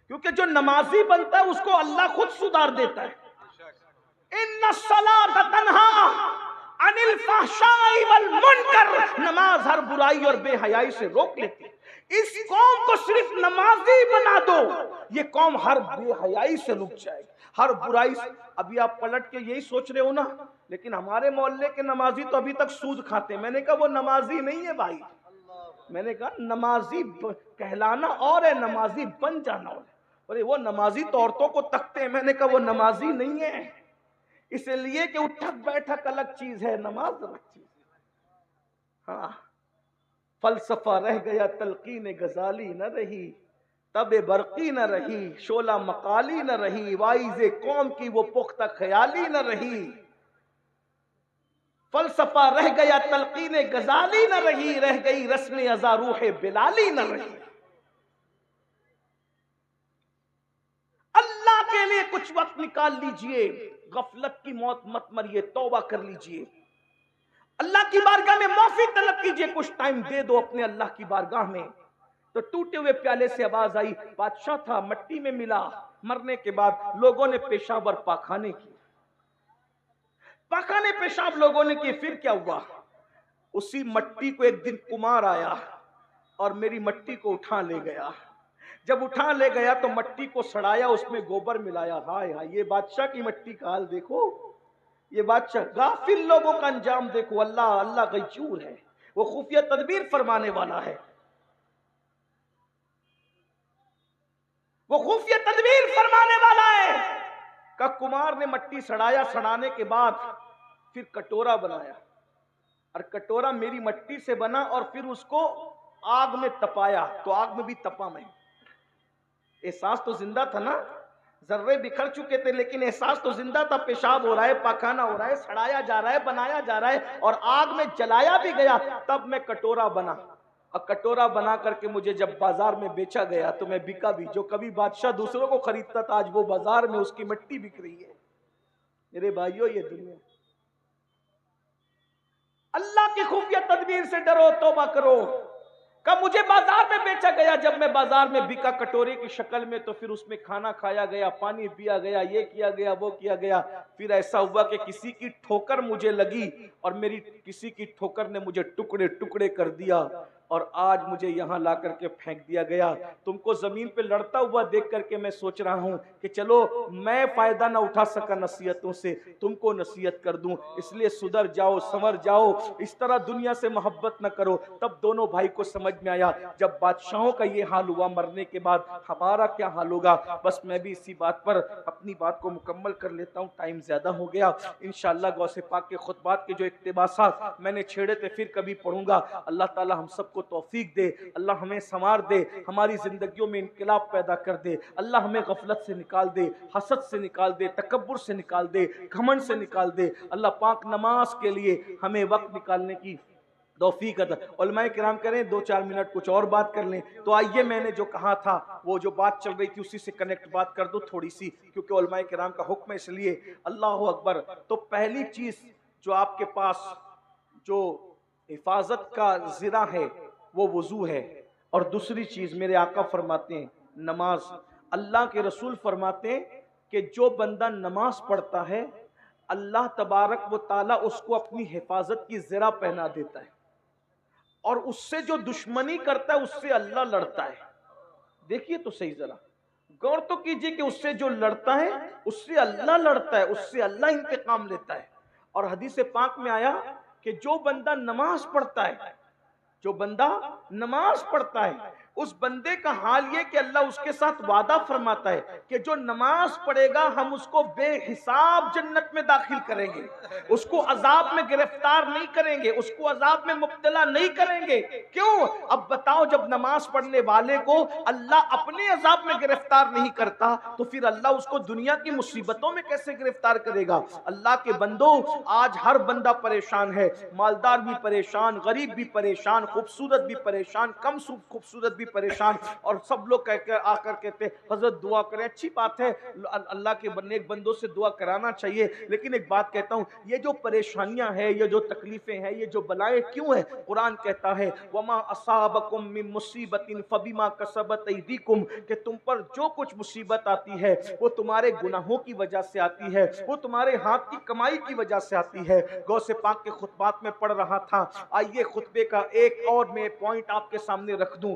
کیونکہ جو نمازی بنتا ہے اس کو اللہ خود سدھار دیتا ہے. ان الصلاۃ تنہا عن الفحشاء والمنکر، نماز ہر برائی اور بے حیائی سے روک لیتی ہے. اس قوم کو صرف نمازی بنا دو، یہ قوم ہر بے حیائی سے رک جائے گی، ہر برائی ابھی آپ پلٹ کے یہی سوچ رہے ہو نا، لیکن ہمارے محلے کے نمازی تو ابھی تک سود کھاتے ہیں۔ میں نے کہا وہ نمازی نہیں ہے بھائی، میں نے کہا نمازی کہلانا اور ہے، نمازی بن جانا اور ہے۔ اور وہ نمازی تو عورتوں کو تکتے ہیں، میں نے کہا وہ نمازی نہیں ہے، اس لیے کہ اٹھک بیٹھک الگ چیز ہے، نماز الگ چیز ہے۔ ہاں، فلسفہ رہ گیا تلقین غزالی نہ رہی، تب برقی نہ رہی، شعلہ مقالی نہ رہی، وائز قوم کی وہ پختہ خیالی نہ رہی۔ فلسفہ رہ گیا تلقین غزالی نہ رہی، رہ گئی رسم ازا روح بلالی نہ رہی۔ اللہ کے لیے کچھ وقت نکال لیجئے، غفلت کی موت مت مریے، توبہ کر لیجئے، اللہ کی بارگاہ میں معافی طلب کیجئے، کچھ ٹائم دے دو اپنے اللہ کی بارگاہ میں۔ تو ٹوٹے ہوئے پیالے سے آواز آئی، بادشاہ تھا مٹی میں ملا، مرنے کے بعد لوگوں نے پیشاب اور پاخانے کی، پاخانے پیشاب لوگوں نے کی، پھر کیا ہوا؟ اسی مٹی کو ایک دن کمار آیا اور میری مٹی کو اٹھا لے گیا۔ جب اٹھا لے گیا تو مٹی کو سڑایا، اس میں گوبر ملایا۔ ہائے ہائے، یہ بادشاہ کی مٹی کا حال دیکھو، یہ بادشاہ غافل لوگوں کا انجام دیکھو۔ اللہ غیور ہے، وہ خفیہ تدبیر فرمانے والا ہے، وہ خفیہ تدبیر فرمانے والا ہے۔ کہ کمار نے مٹی سڑایا، سڑانے کے بعد پھر کٹورا بنایا، اور کٹورا میری مٹی سے بنا، اور پھر اس کو آگ میں تپایا، تو آگ میں بھی تپا میں۔ احساس تو زندہ تھا نا، ذرے بکھر چکے تھے لیکن احساس تو زندہ تھا، پیشاب ہو رہا ہے، پاخانہ ہو رہا ہے، سڑایا جا رہا ہے، بنایا جا رہا ہے، اور آگ میں جلایا بھی گیا، تب میں کٹورا بنا۔ اور کٹورا بنا کر کے مجھے جب بازار میں بیچا گیا تو میں بکا بھی۔ جو کبھی بادشاہ دوسروں کو خریدتا تھا، آج وہ بازار میں اس کی مٹی بک رہی ہے۔ میرے بھائیو، یہ دنیا، اللہ کی خفیہ تدبیر سے ڈرو، توبہ کرو۔ کہ مجھے بازار میں بیچا گیا، جب میں بازار میں بکا کٹورے کی شکل میں، تو پھر اس میں کھانا کھایا گیا، پانی پیا گیا، یہ کیا گیا، وہ کیا گیا۔ پھر ایسا ہوا کہ کسی کی ٹھوکر مجھے لگی، اور میری کسی کی ٹھوکر نے مجھے ٹکڑے ٹکڑے کر دیا، اور آج مجھے یہاں لا کر کے پھینک دیا گیا۔ تم کو زمین پہ لڑتا ہوا دیکھ کر کے میں سوچ رہا ہوں کہ چلو میں فائدہ نہ اٹھا سکا نصیحتوں سے، تم کو نصیحت کر دوں، اس لیے سدھر جاؤ، سنور جاؤ، اس طرح دنیا سے محبت نہ کرو۔ تب دونوں بھائی کو سمجھ میں آیا، جب بادشاہوں کا یہ حال ہوا، مرنے کے بعد ہمارا کیا حال ہوگا۔ بس میں بھی اسی بات پر اپنی بات کو مکمل کر لیتا ہوں، ٹائم زیادہ ہو گیا۔ انشاءاللہ غوث پاک کے خطبات کے جو اقتباسات میں نے چھیڑے تھے پھر کبھی پڑھوں گا۔ اللہ تعالی ہم سب کو توفیق دے، اللہ ہمیں سنوار دے، ہماری زندگیوں میں انقلاب پیدا کر دے، اللہ ہمیں غفلت سے نکال دے، حسد سے نکال دے، تکبر سے نکال دے، گھمنڈ سے نکال دے۔ اللہ پاک نماز کے لیے ہمیں وقت نکالنے کی توفیق عطا۔ علماء کرام کریں 2-4 منٹ کچھ اور بات کر لیں۔ تو آئیے، میں نے جو کہا تھا وہ جو بات چل رہی تھی اسی سے کنیکٹ بات کر دو تھوڑی سی، کیونکہ علماء کرام کا حکم ہے، اس لیے اللہ اکبر۔ تو پہلی چیز جو آپ کے پاس جو حفاظت کا ذرا ہے وہ وضو ہے، اور دوسری چیز میرے آقا فرماتے ہیں نماز۔ اللہ کے رسول فرماتے ہیں کہ جو بندہ نماز پڑھتا ہے اللہ تبارک و تعالیٰ اس کو اپنی حفاظت کی ذرا پہنا دیتا ہے، اور اس سے جو دشمنی کرتا ہے اس سے اللہ لڑتا ہے۔ دیکھیے تو صحیح، ذرا غور تو کیجئے کہ اس سے جو لڑتا ہے اس سے اللہ لڑتا ہے، اس سے اللہ انتقام لیتا ہے۔ اور حدیث پاک میں آیا کہ جو بندہ نماز پڑھتا ہے، جو بندہ نماز پڑھتا ہے، اس بندے کا حال یہ کہ اللہ اس کے ساتھ وعدہ فرماتا ہے کہ جو نماز پڑھے گا ہم اس کو بے حساب جنت میں داخل کریں گے، اس کو عذاب میں گرفتار نہیں کریں گے، اس کو عذاب میں مبتلا نہیں کریں گے۔ کیوں؟ اب بتاؤ، جب نماز پڑھنے والے کو اللہ اپنے عذاب میں گرفتار نہیں کرتا تو پھر اللہ اس کو دنیا کی مصیبتوں میں کیسے گرفتار کرے گا؟ اللہ کے بندو، آج ہر بندہ پریشان ہے، مالدار بھی پریشان، غریب بھی پریشان، خوبصورت بھی پریشان، کم خوبصورت بھی پریشان، اور سب لوگ آ کر کہتے ہیں حضرت دعا کریں۔ اچھی بات ہے، اللہ کے نیک بندوں سے دعا کرانا چاہیے، لیکن ایک بات کہتا ہوں، یہ جو پریشانیاں ہیں، یہ جو تکلیفیں ہیں، یہ جو بلائیں کیوں ہیں؟ قرآن کہتا ہے وَمَا أَصَابَكُم مِّن مُّصِيبَةٍ فَبِمَا كَسَبَتْ أَيْدِيكُمْ، کہ تم پر جو کچھ مصیبت آتی ہے وہ تمہارے گناہوں کی وجہ سے آتی ہے، وہ تمہارے ہاتھ کی کمائی کی وجہ سے آتی ہے۔ غوث پاک کے خطبات میں پڑھ رہا تھا، آئیے خطبے کا ایک اور میں پوائنٹ آپ کے سامنے رکھ دوں۔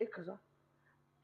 1000।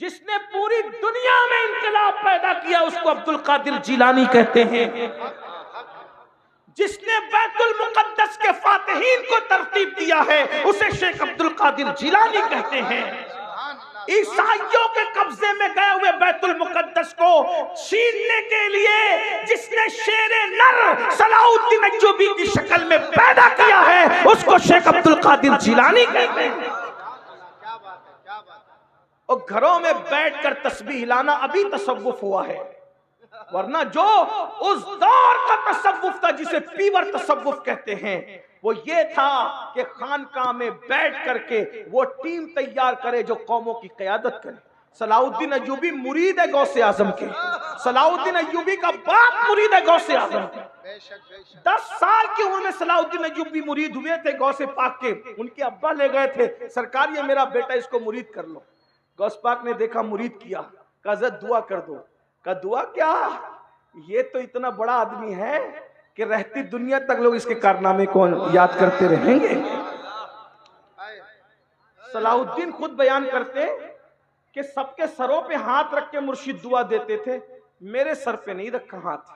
جس نے پوری دنیا میں انقلاب پیدا کیا اس کو عبد القادر جیلانی کہتے ہیں. جس نے بیت المقدس کے فاتحین کو ترتیب دیا ہے اسے شیخ عبد القادر جیلانی کہتے ہیں. عیسائیوں کے قبضے میں گئے ہوئے بیت المقدس کو چھیننے کے لیے جس نے شیر نر صلاح الدین ایوبی کی شکل میں پیدا کیا ہے اس کو شیخ عبد القادر جیلانی کہتے ہیں. اور گھروں میں بیٹھ کر تسبیح لانا ابھی تصوف ہوا ہے، ورنہ جو اس دور کا تصوف تھا جسے پیور تصوف کہتے ہیں وہ یہ تھا کہ خانقاہ میں بیٹھ کر کے وہ ٹیم تیار کرے جو قوموں کی قیادت کرے. صلاح الدین ایوبی مرید ہے غوث اعظم کے، صلاح الدین ایوبی کا باپ مرید ہے غوث اعظم کے. 10 سال کی عمر میں صلاح الدین ایوبی مرید ہوئے تھے غوث پاک کے. ان کے ابا لے گئے تھے، سرکار یہ میرا بیٹا اس کو مرید کر لو. غوث پاک نے دیکھا مرید کیا، کہا حضرت دعا کر دو. کہا دعا کیا، یہ تو اتنا بڑا آدمی ہے کہ رہتی دنیا تک لوگ اس کے کارنامے کو یاد کرتے رہیں گے. صلاح الدین خود بیان کرتے کہ سب کے سروں پہ ہاتھ رکھ کے مرشد دعا دیتے تھے، میرے سر پہ نہیں رکھا ہاتھ،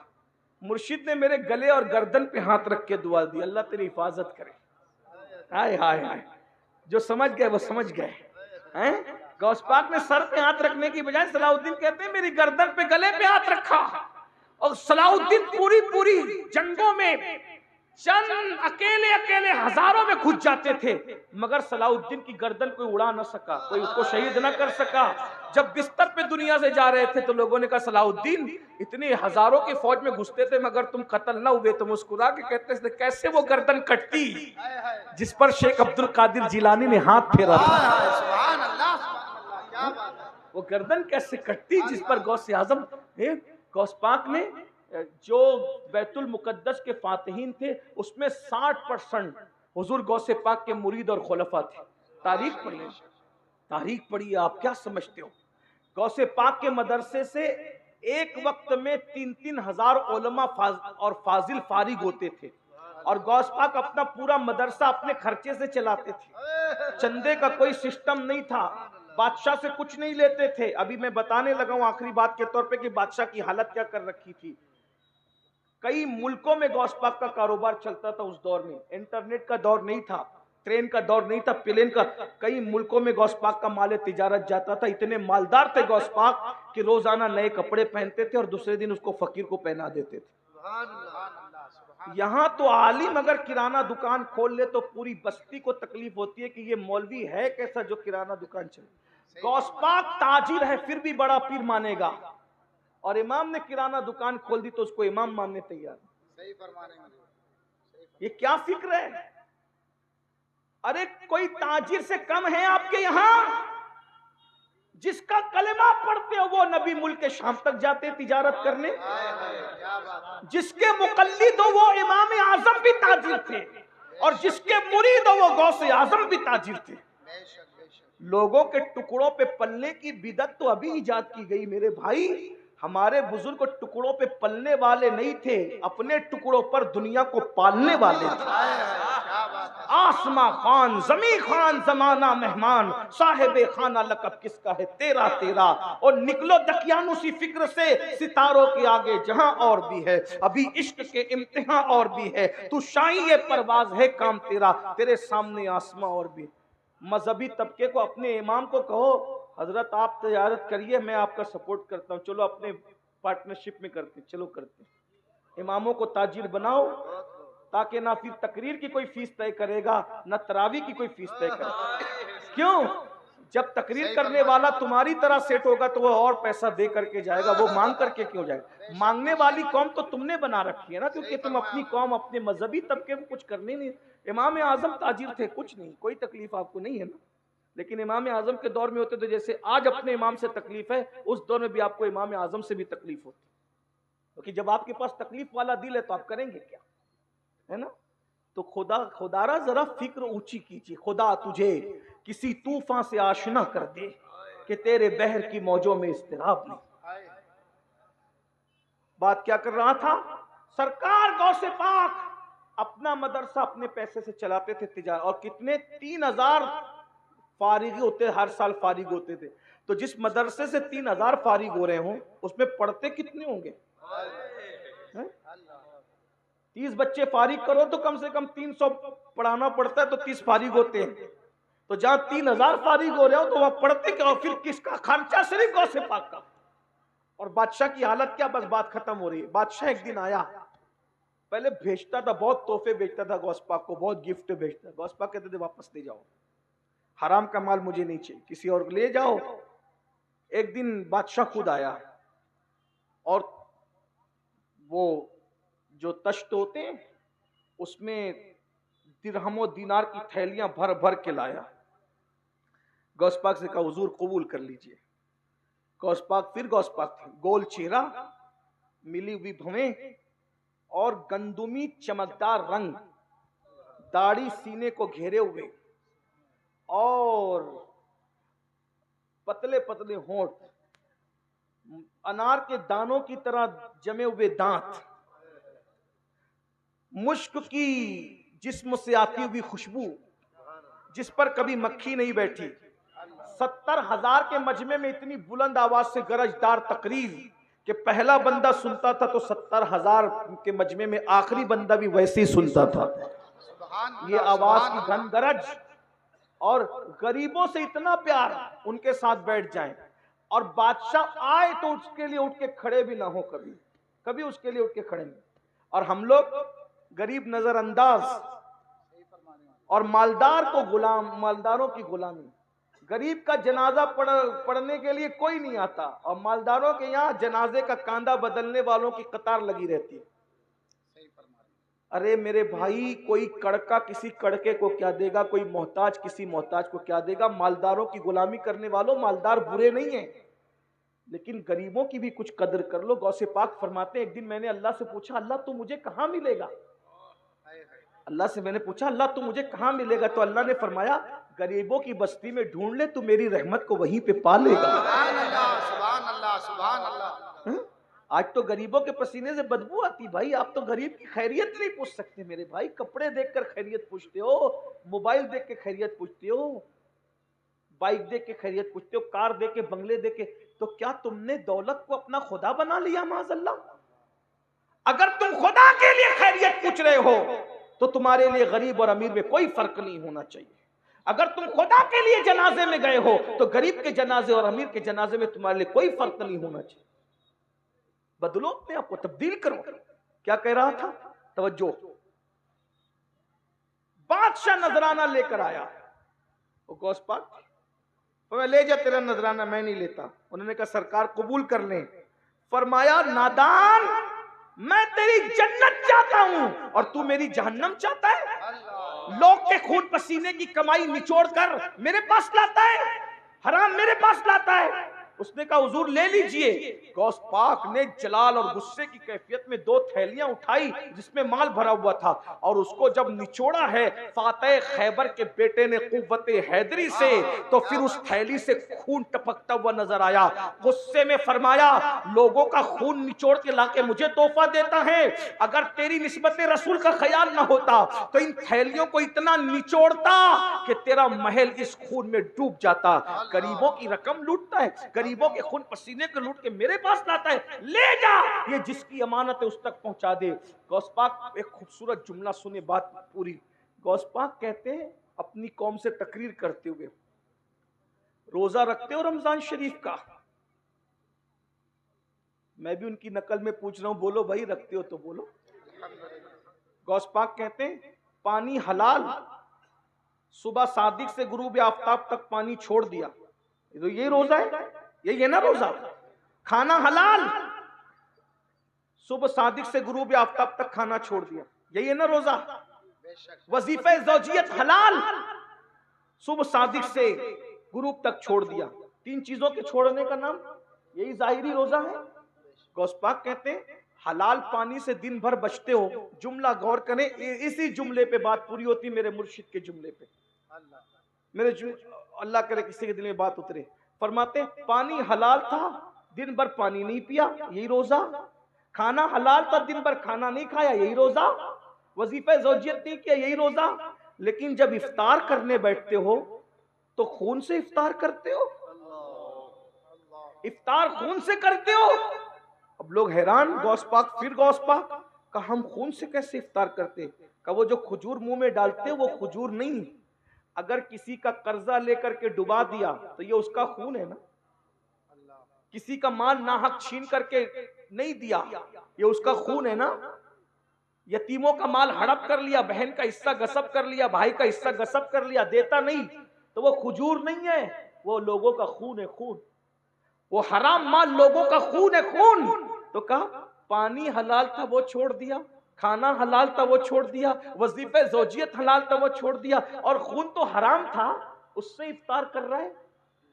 مرشد نے میرے گلے اور گردن پہ ہاتھ رکھ کے دعا دی، اللہ تیری حفاظت کرے. ہائے ہائے ہائے، جو سمجھ گئے وہ سمجھ گئے. غوث پاک نے سر پہ ہاتھ رکھنے کی بجائے صلاح الدین کہتے ہیں میری گردن پہ گلے پہ ہاتھ رکھا. اور صلاح الدین پوری جنگوں میں چند اکیلے ہزاروں میں گھس جاتے تھے مگر صلاح الدین کی گردن کوئی اڑا نہ سکا، کوئی اس کو شہید نہ کر سکا. جب بستر پہ دنیا سے جا رہے تھے تو لوگوں نے کہا صلاح الدین اتنی ہزاروں کی فوج میں گھستے تھے مگر تم قتل نہ ہوئے. تو مسکرا کے کہتے تھے کیسے وہ گردن کٹتی جس پر شیخ عبد القادر جیلانی نے ہاتھ پھیرا تھا، وہ گردن کیسے کٹتی جس پر غوث اعظم غوث پاک نے جو بیت المقدس کے فاتحین تھے اس میں 60% حضور غوث پاک کے مرید اور خلفاء تھے. تاریخ پڑھیے آپ کیا سمجھتے ہو. غوث پاک کے مدرسے سے ایک وقت میں 3-3 ہزار علماء اور فاضل فارغ ہوتے تھے اور غوث پاک اپنا پورا مدرسہ اپنے خرچے سے چلاتے تھے. چندے کا کوئی سسٹم نہیں تھا، بادشاہ سے کچھ نہیں لیتے تھے. ابھی میں بتانے لگا ہوں آخری بات کے طور پہ کہ بادشاہ کی حالت کیا کر رکھی تھی. کئی ملکوں میں غوث پاک کا کاروبار چلتا تھا اس دور میں. انٹرنیٹ کا دور نہیں تھا، ٹرین کا دور نہیں تھا، پلین کا. کئی ملکوں میں غوث پاک کا مال تجارت جاتا تھا. اتنے مالدار تھے غوث پاک کہ روزانہ نئے کپڑے پہنتے تھے اور دوسرے دن اس کو فقیر کو پہنا دیتے تھے. یہاں تو عالم اگر کرانہ دکان کھول لے تو پوری بستی کو تکلیف ہوتی ہے کہ یہ مولوی ہے کیسا جو کرانہ دکان چلے. غوث پاک تاجر ہے پھر بھی بڑا پیر مانے گا، اور امام نے کرانہ دکان کھول دی تو اس کو امام ماننے تیار. یہ کیا فکر ہے؟ ارے کوئی تاجر سے کم ہے آپ کے یہاں؟ جس کا کلمہ پڑھتے ہو وہ نبی ملک شام تک جاتے تجارت کرنے، جس کے مقلد ہو وہ امام اعظم بھی تاجر تھے اور جس کے مرید ہو وہ غوث اعظم بھی تاجر تھے. لوگوں کے ٹکڑوں پہ پلنے کی بدعت تو ابھی ایجاد کی گئی میرے بھائی. ہمارے بزرگ ٹکڑوں پہ پلنے والے نہیں تھے، اپنے ٹکڑوں پر دنیا کو پالنے والے تھے. آسماں خان زمیں خان زمانہ مہمان، صاحب خانہ لقب کس کا ہے تیرا تیرا. اور نکلو دقیانوسی فکر سے ستاروں کے آگے جہاں اور بھی ہے، ابھی عشق کے امتحان اور بھی ہے. تو شاہی پرواز ہے کام تیرا، تیرے سامنے آسماں اور بھی. مذہبی طبقے کو اپنے امام کو کہو حضرت آپ تجارت کریے میں آپ کا سپورٹ کرتا ہوں، چلو اپنے پارٹنرشپ میں کرتے، چلو کرتے. اماموں کو تاجر بناؤ تاکہ نہ پھر تقریر کی کوئی فیس طے کرے گا نہ تراویح کی کوئی فیس طے کرے گا. کیوں؟ جب تقریر کرنے والا تمہاری طرح سیٹ ہوگا تو وہ اور پیسہ دے کر کے جائے گا، وہ مانگ کر کے کیوں جائے گا؟ مانگنے والی قوم تو تم نے بنا رکھی ہے نا، کیونکہ تم اپنی قوم اپنے مذہبی طبقے کو کچھ کرنے نہیں. امام اعظم تاجر تھے، کچھ نہیں، کوئی تکلیف آپ کو نہیں ہے نا. لیکن امام اعظم کے دور میں ہوتے تو جیسے آج اپنے امام سے تکلیف ہے اس دور میں بھی آپ کو امام اعظم سے بھی تکلیف ہوتی. کیونکہ جب آپ کے پاس تکلیف والا دل ہے تو آپ کریں گے کیا، ہے نا. تو خدا را ذرا فکر اونچی کیجیے. خدا تجھے کسی طوفان سے آشنا کر دے کہ تیرے بحر کی موجوں میں اضطراب نہیں. بات کیا کر رہا تھا؟ سرکار غوث پاک اپنا مدرسہ اپنے پیسے سے چلاتے تھے تجارت، اور کتنے 3000 فارغ ہوتے، ہر سال فارغ ہوتے تھے. تو جس مدرسے سے 3000 فارغ ہو رہے ہوں اس میں پڑھتے کتنے ہوں گے؟ 30 بچے فارغ کرو تو کم سے کم 300 پڑھانا پڑتا ہے، تو 30 فارغ ہوتے ہیں. تو جہاں 3000 فارغ ہو رہے ہو تو وہاں پڑھتے کیا؟ پھر کس کا خرچہ؟ صرف غوث پاک کا. اور بادشاہ کی حالت کیا؟ بس بات ختم ہو رہی ہے. بادشاہ ایک دن آیا، پہلے بھیجتا تھا، بہت تحفے بھیجتا تھا غوث پاک کو، بہت گفٹ بھیجتا. غوث پاک کہتے تھے واپس لے جاؤ، حرام کا مال مجھے نہیں چاہیے، کسی اور کو لے جاؤ. ایک دن بادشاہ خود آیا اور وہ جو تشت ہوتے ہیں اس میں درہم و دینار کی تھیلیاں بھر بھر کے لایا. غوث پاک سے کہا حضور قبول کر لیجئے. غوث پاک پھر غوث پاک تھے، گول چہرہ، ملی ہوئی بھویں اور گندمی چمکدار رنگ، داڑھی سینے کو گھیرے ہوئے اور پتلے پتلے ہونٹ، انار کے دانوں کی طرح جمے ہوئے دانت، مشک کی جسم سے آتی ہوئی خوشبو جس پر کبھی مکھی نہیں بیٹھی. 70,000 کے مجمع میں اتنی بلند آواز سے گرجدار تقریر کہ پہلا بندہ سنتا تھا تو 70,000 کے مجمع میں آخری بندہ بھی ویسے ہی سنتا تھا. یہ آواز کی گھن گرج اور غریبوں سے اتنا پیار، ان کے ساتھ بیٹھ جائیں اور بادشاہ آئے تو اس کے لیے اٹھ کے کھڑے بھی نہ ہو، کبھی اس کے لیے اٹھ کے کھڑے نہیں. اور ہم لوگ غریب نظر انداز اور مالدار کو غلام، مالداروں کی غلامی. غریب کا جنازہ پڑھنے کے لیے کوئی نہیں آتا اور مالداروں کے یہاں جنازے کا کاندھا بدلنے والوں کی قطار لگی رہتی ہے. ارے میرے بھائی، کوئی کڑکا کسی کڑکے کو کیا دے گا، کوئی محتاج کسی محتاج کو کیا دے گا. مالداروں کی غلامی کرنے والوں، مالدار برے نہیں ہیں لیکن غریبوں کی بھی کچھ قدر کر لو. غوث پاک فرماتے ہیں ایک دن میں نے اللہ سے پوچھا اللہ تو مجھے کہاں ملے گا؟ اللہ سے میں نے پوچھا اللہ تو مجھے کہاں ملے گا؟ تو اللہ نے فرمایا غریبوں کی بستی میں ڈھونڈ لے، تو میری رحمت کو وہیں پہ پا لے گا. سبحان اللہ، سبحان اللہ، سبحان اللہ. آج تو غریبوں کے پسینے سے بدبو آتی. بھائی آپ تو غریب کی خیریت نہیں پوچھ سکتے میرے بھائی. کپڑے دیکھ کر خیریت پوچھتے ہو، موبائل دیکھ کے خیریت پوچھتے ہو، بائک دیکھ کے خیریت پوچھتے ہو، کار دیکھ کے، بنگلے دیکھ کے. تو کیا تم نے دولت کو اپنا خدا بنا لیا؟ معاذ اللہ. اگر تم خدا کے لیے خیریت پوچھ رہے ہو تو تمہارے لیے غریب اور امیر میں کوئی فرق نہیں ہونا چاہیے. اگر تم خدا کے لیے جنازے میں گئے ہو تو غریب کے جنازے اور امیر کے جنازے میں تمہارے لیے کوئی فرق نہیں ہونا چاہیے. بدلو اپنے آپ کو، تبدیل کرو. کیا کہہ رہا تھا؟ توجہ. بادشاہ نذرانہ لے کر آیا. وہ غوث پاک میں لے جا، تیرا نذرانہ میں نہیں لیتا. انہوں نے کہا سرکار قبول کر لیں. فرمایا نادان، میں تیری جنت چاہتا ہوں اور تو میری جہنم چاہتا ہے. لوگ کے خون پسینے کی کمائی نچوڑ کر میرے پاس لاتا ہے، حرام میرے پاس لاتا ہے. اس نے کہا حضور لے لیجئے. غوث پاک نے جلال اور غصے کی کیفیت میں 2 تھیلیاں اٹھائی جس میں مال بھرا ہوا تھا اور اس کو جب نچوڑا ہے فاتح خیبر کے بیٹے نے قوت حیدری سے، تو پھر اس تھیلی سے خون ٹپکتا ہوا نظر آیا. غصے میں فرمایا لوگوں کا خون نچوڑ کے لا کے مجھے تحفہ دیتا ہے. اگر تیری نسبت رسول کا خیال نہ ہوتا تو ان تھیلیوں کو اتنا نچوڑتا کہ تیرا محل اس خون میں ڈوب جاتا. غریبوں کی رقم لوٹتا ہے، غریبوں کے خون پسینے کو لوٹ کے میرے پاس لاتا ہے. لے جا، یہ جس کی امانت ہے اس تک پہنچا دے. غوث پاک ایک خوبصورت جملہ سنے، بات پوری. غوث پاک کہتے ہیں اپنی قوم سے تقریر کرتے ہوئے، روزہ رکھتے ہو رمضان شریف کا؟ میں بھی ان کی نقل میں پوچھ رہا ہوں، بولو بھائی رکھتے ہو تو بولو. غوث پاک کہتے ہیں پانی حلال، صبح صادق سے غروب آفتاب تک پانی چھوڑ دیا، تو یہ روزہ ہے؟ یہ ہے نا روزہ. کھانا حلال، صبح صادق سے غروب آفتاب تک کھانا چھوڑ دیا، یہی ہے نا روزہ. وظیفہ زوجیت حلال، صبح صادق سے غروب تک چھوڑ دیا. 3 چیزوں کے چھوڑنے کا نام یہی ظاہری روزہ ہے. غوث پاک کہتے ہیں حلال پانی سے دن بھر بچتے ہو. جملہ غور کریں، اسی جملے پہ بات پوری ہوتی میرے مرشد کے جملے پہ. میرے اللہ کرے کسی کے دل میں بات اترے. فرماتے پانی حلال تھا، دن بھر پانی نہیں پیا، یہی روزہ. کھانا حلال تھا، دن بھر کھانا نہیں کھایا، یہی روزہ. وظیفہ زوجیت نہیں کیا، یہی روزہ. لیکن جب افطار کرنے بیٹھتے ہو تو خون سے افطار کرتے ہو؟ افطار خون سے کرتے ہو؟ اب لوگ حیران، غوث پاک پھر غوث پاک کہ ہم خون سے کیسے افطار کرتے؟ کہ وہ جو کھجور منہ میں ڈالتے وہ کھجور نہیں، اگر کسی کا قرضہ لے کر کے ڈبا دیا تو یہ اس کا خون ہے نا، کسی کا مال ناحق چھین کر کے نہیں دیا یہ اس کا خون ہے نا، یتیموں کا مال ہڑپ کر لیا، بہن کا حصہ غصب کر لیا، بھائی کا حصہ غصب کر لیا، دیتا نہیں تو وہ کھجور نہیں ہے، وہ لوگوں کا خون ہے، خون، وہ حرام مال لوگوں کا خون ہے، خون۔ تو کہا پانی حلال تھا وہ چھوڑ دیا، کھانا حلال تھا وہ چھوڑ دیا، وظیفہ زوجیت حلال تھا وہ چھوڑ دیا، اور خون تو حرام تھا اس سے افطار کر رہا ہے۔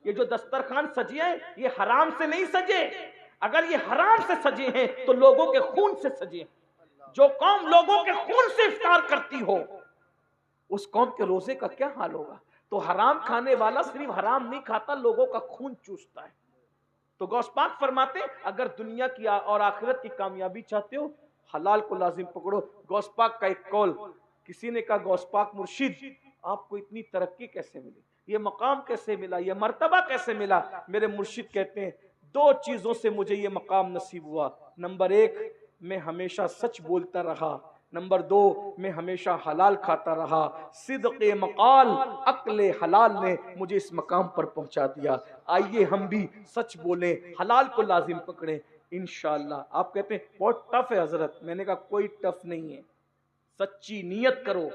یہ جو دسترخوان سجے ہیں یہ حرام سے نہیں سجے، اگر یہ حرام سے سجے ہیں تو لوگوں کے خون سے سجے ہیں۔ جو قوم لوگوں کے خون سے افطار کرتی ہو اس قوم کے روزے کا کیا حال ہوگا؟ تو حرام کھانے والا صرف حرام نہیں کھاتا، لوگوں کا خون چوستا ہے۔ تو غوث پاک فرماتے اگر دنیا کی اور آخرت کی کامیابی چاہتے ہو حلال کو لازم پکڑو۔ غوث پاک کا ایک قول، کسی نے کہا غوث پاک مرشد آپ کو اتنی ترقی کیسے ملی، یہ مقام کیسے ملا، یہ مرتبہ کیسے ملا؟ میرے مرشد کہتے ہیں دو چیزوں سے مجھے یہ مقام نصیب ہوا، نمبر ایک میں ہمیشہ سچ بولتا رہا، نمبر دو میں ہمیشہ حلال کھاتا رہا، صدق مقال عقل حلال نے مجھے اس مقام پر پہنچا دیا۔ آئیے ہم بھی سچ بولیں، حلال کو لازم پکڑیں انشاءاللہ۔ آپ کہتے ہیں بہت ٹف ہے حضرت، میں نے کہا کوئی ٹف نہیں ہے، سچی نیت کرو،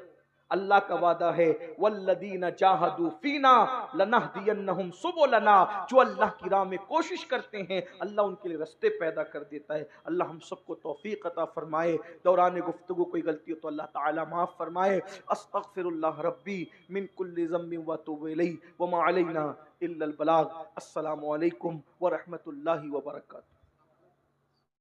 اللہ کا وعدہ ہے والذین جاہدوا فینا لنہدینہم سبلنا، جو اللہ کی راہ میں کوشش کرتے ہیں اللہ ان کے لیے رستے پیدا کر دیتا ہے۔ اللہ ہم سب کو توفیق عطا فرمائے، دوران گفتگو کوئی غلطی ہو تو اللہ تعالی معاف فرمائے۔ استغفر اللہ ربی من کل ذنب واتوب الیہ وما علینا الا البلاغ۔ السلام علیکم ورحمۃ اللہ وبرکاتہ۔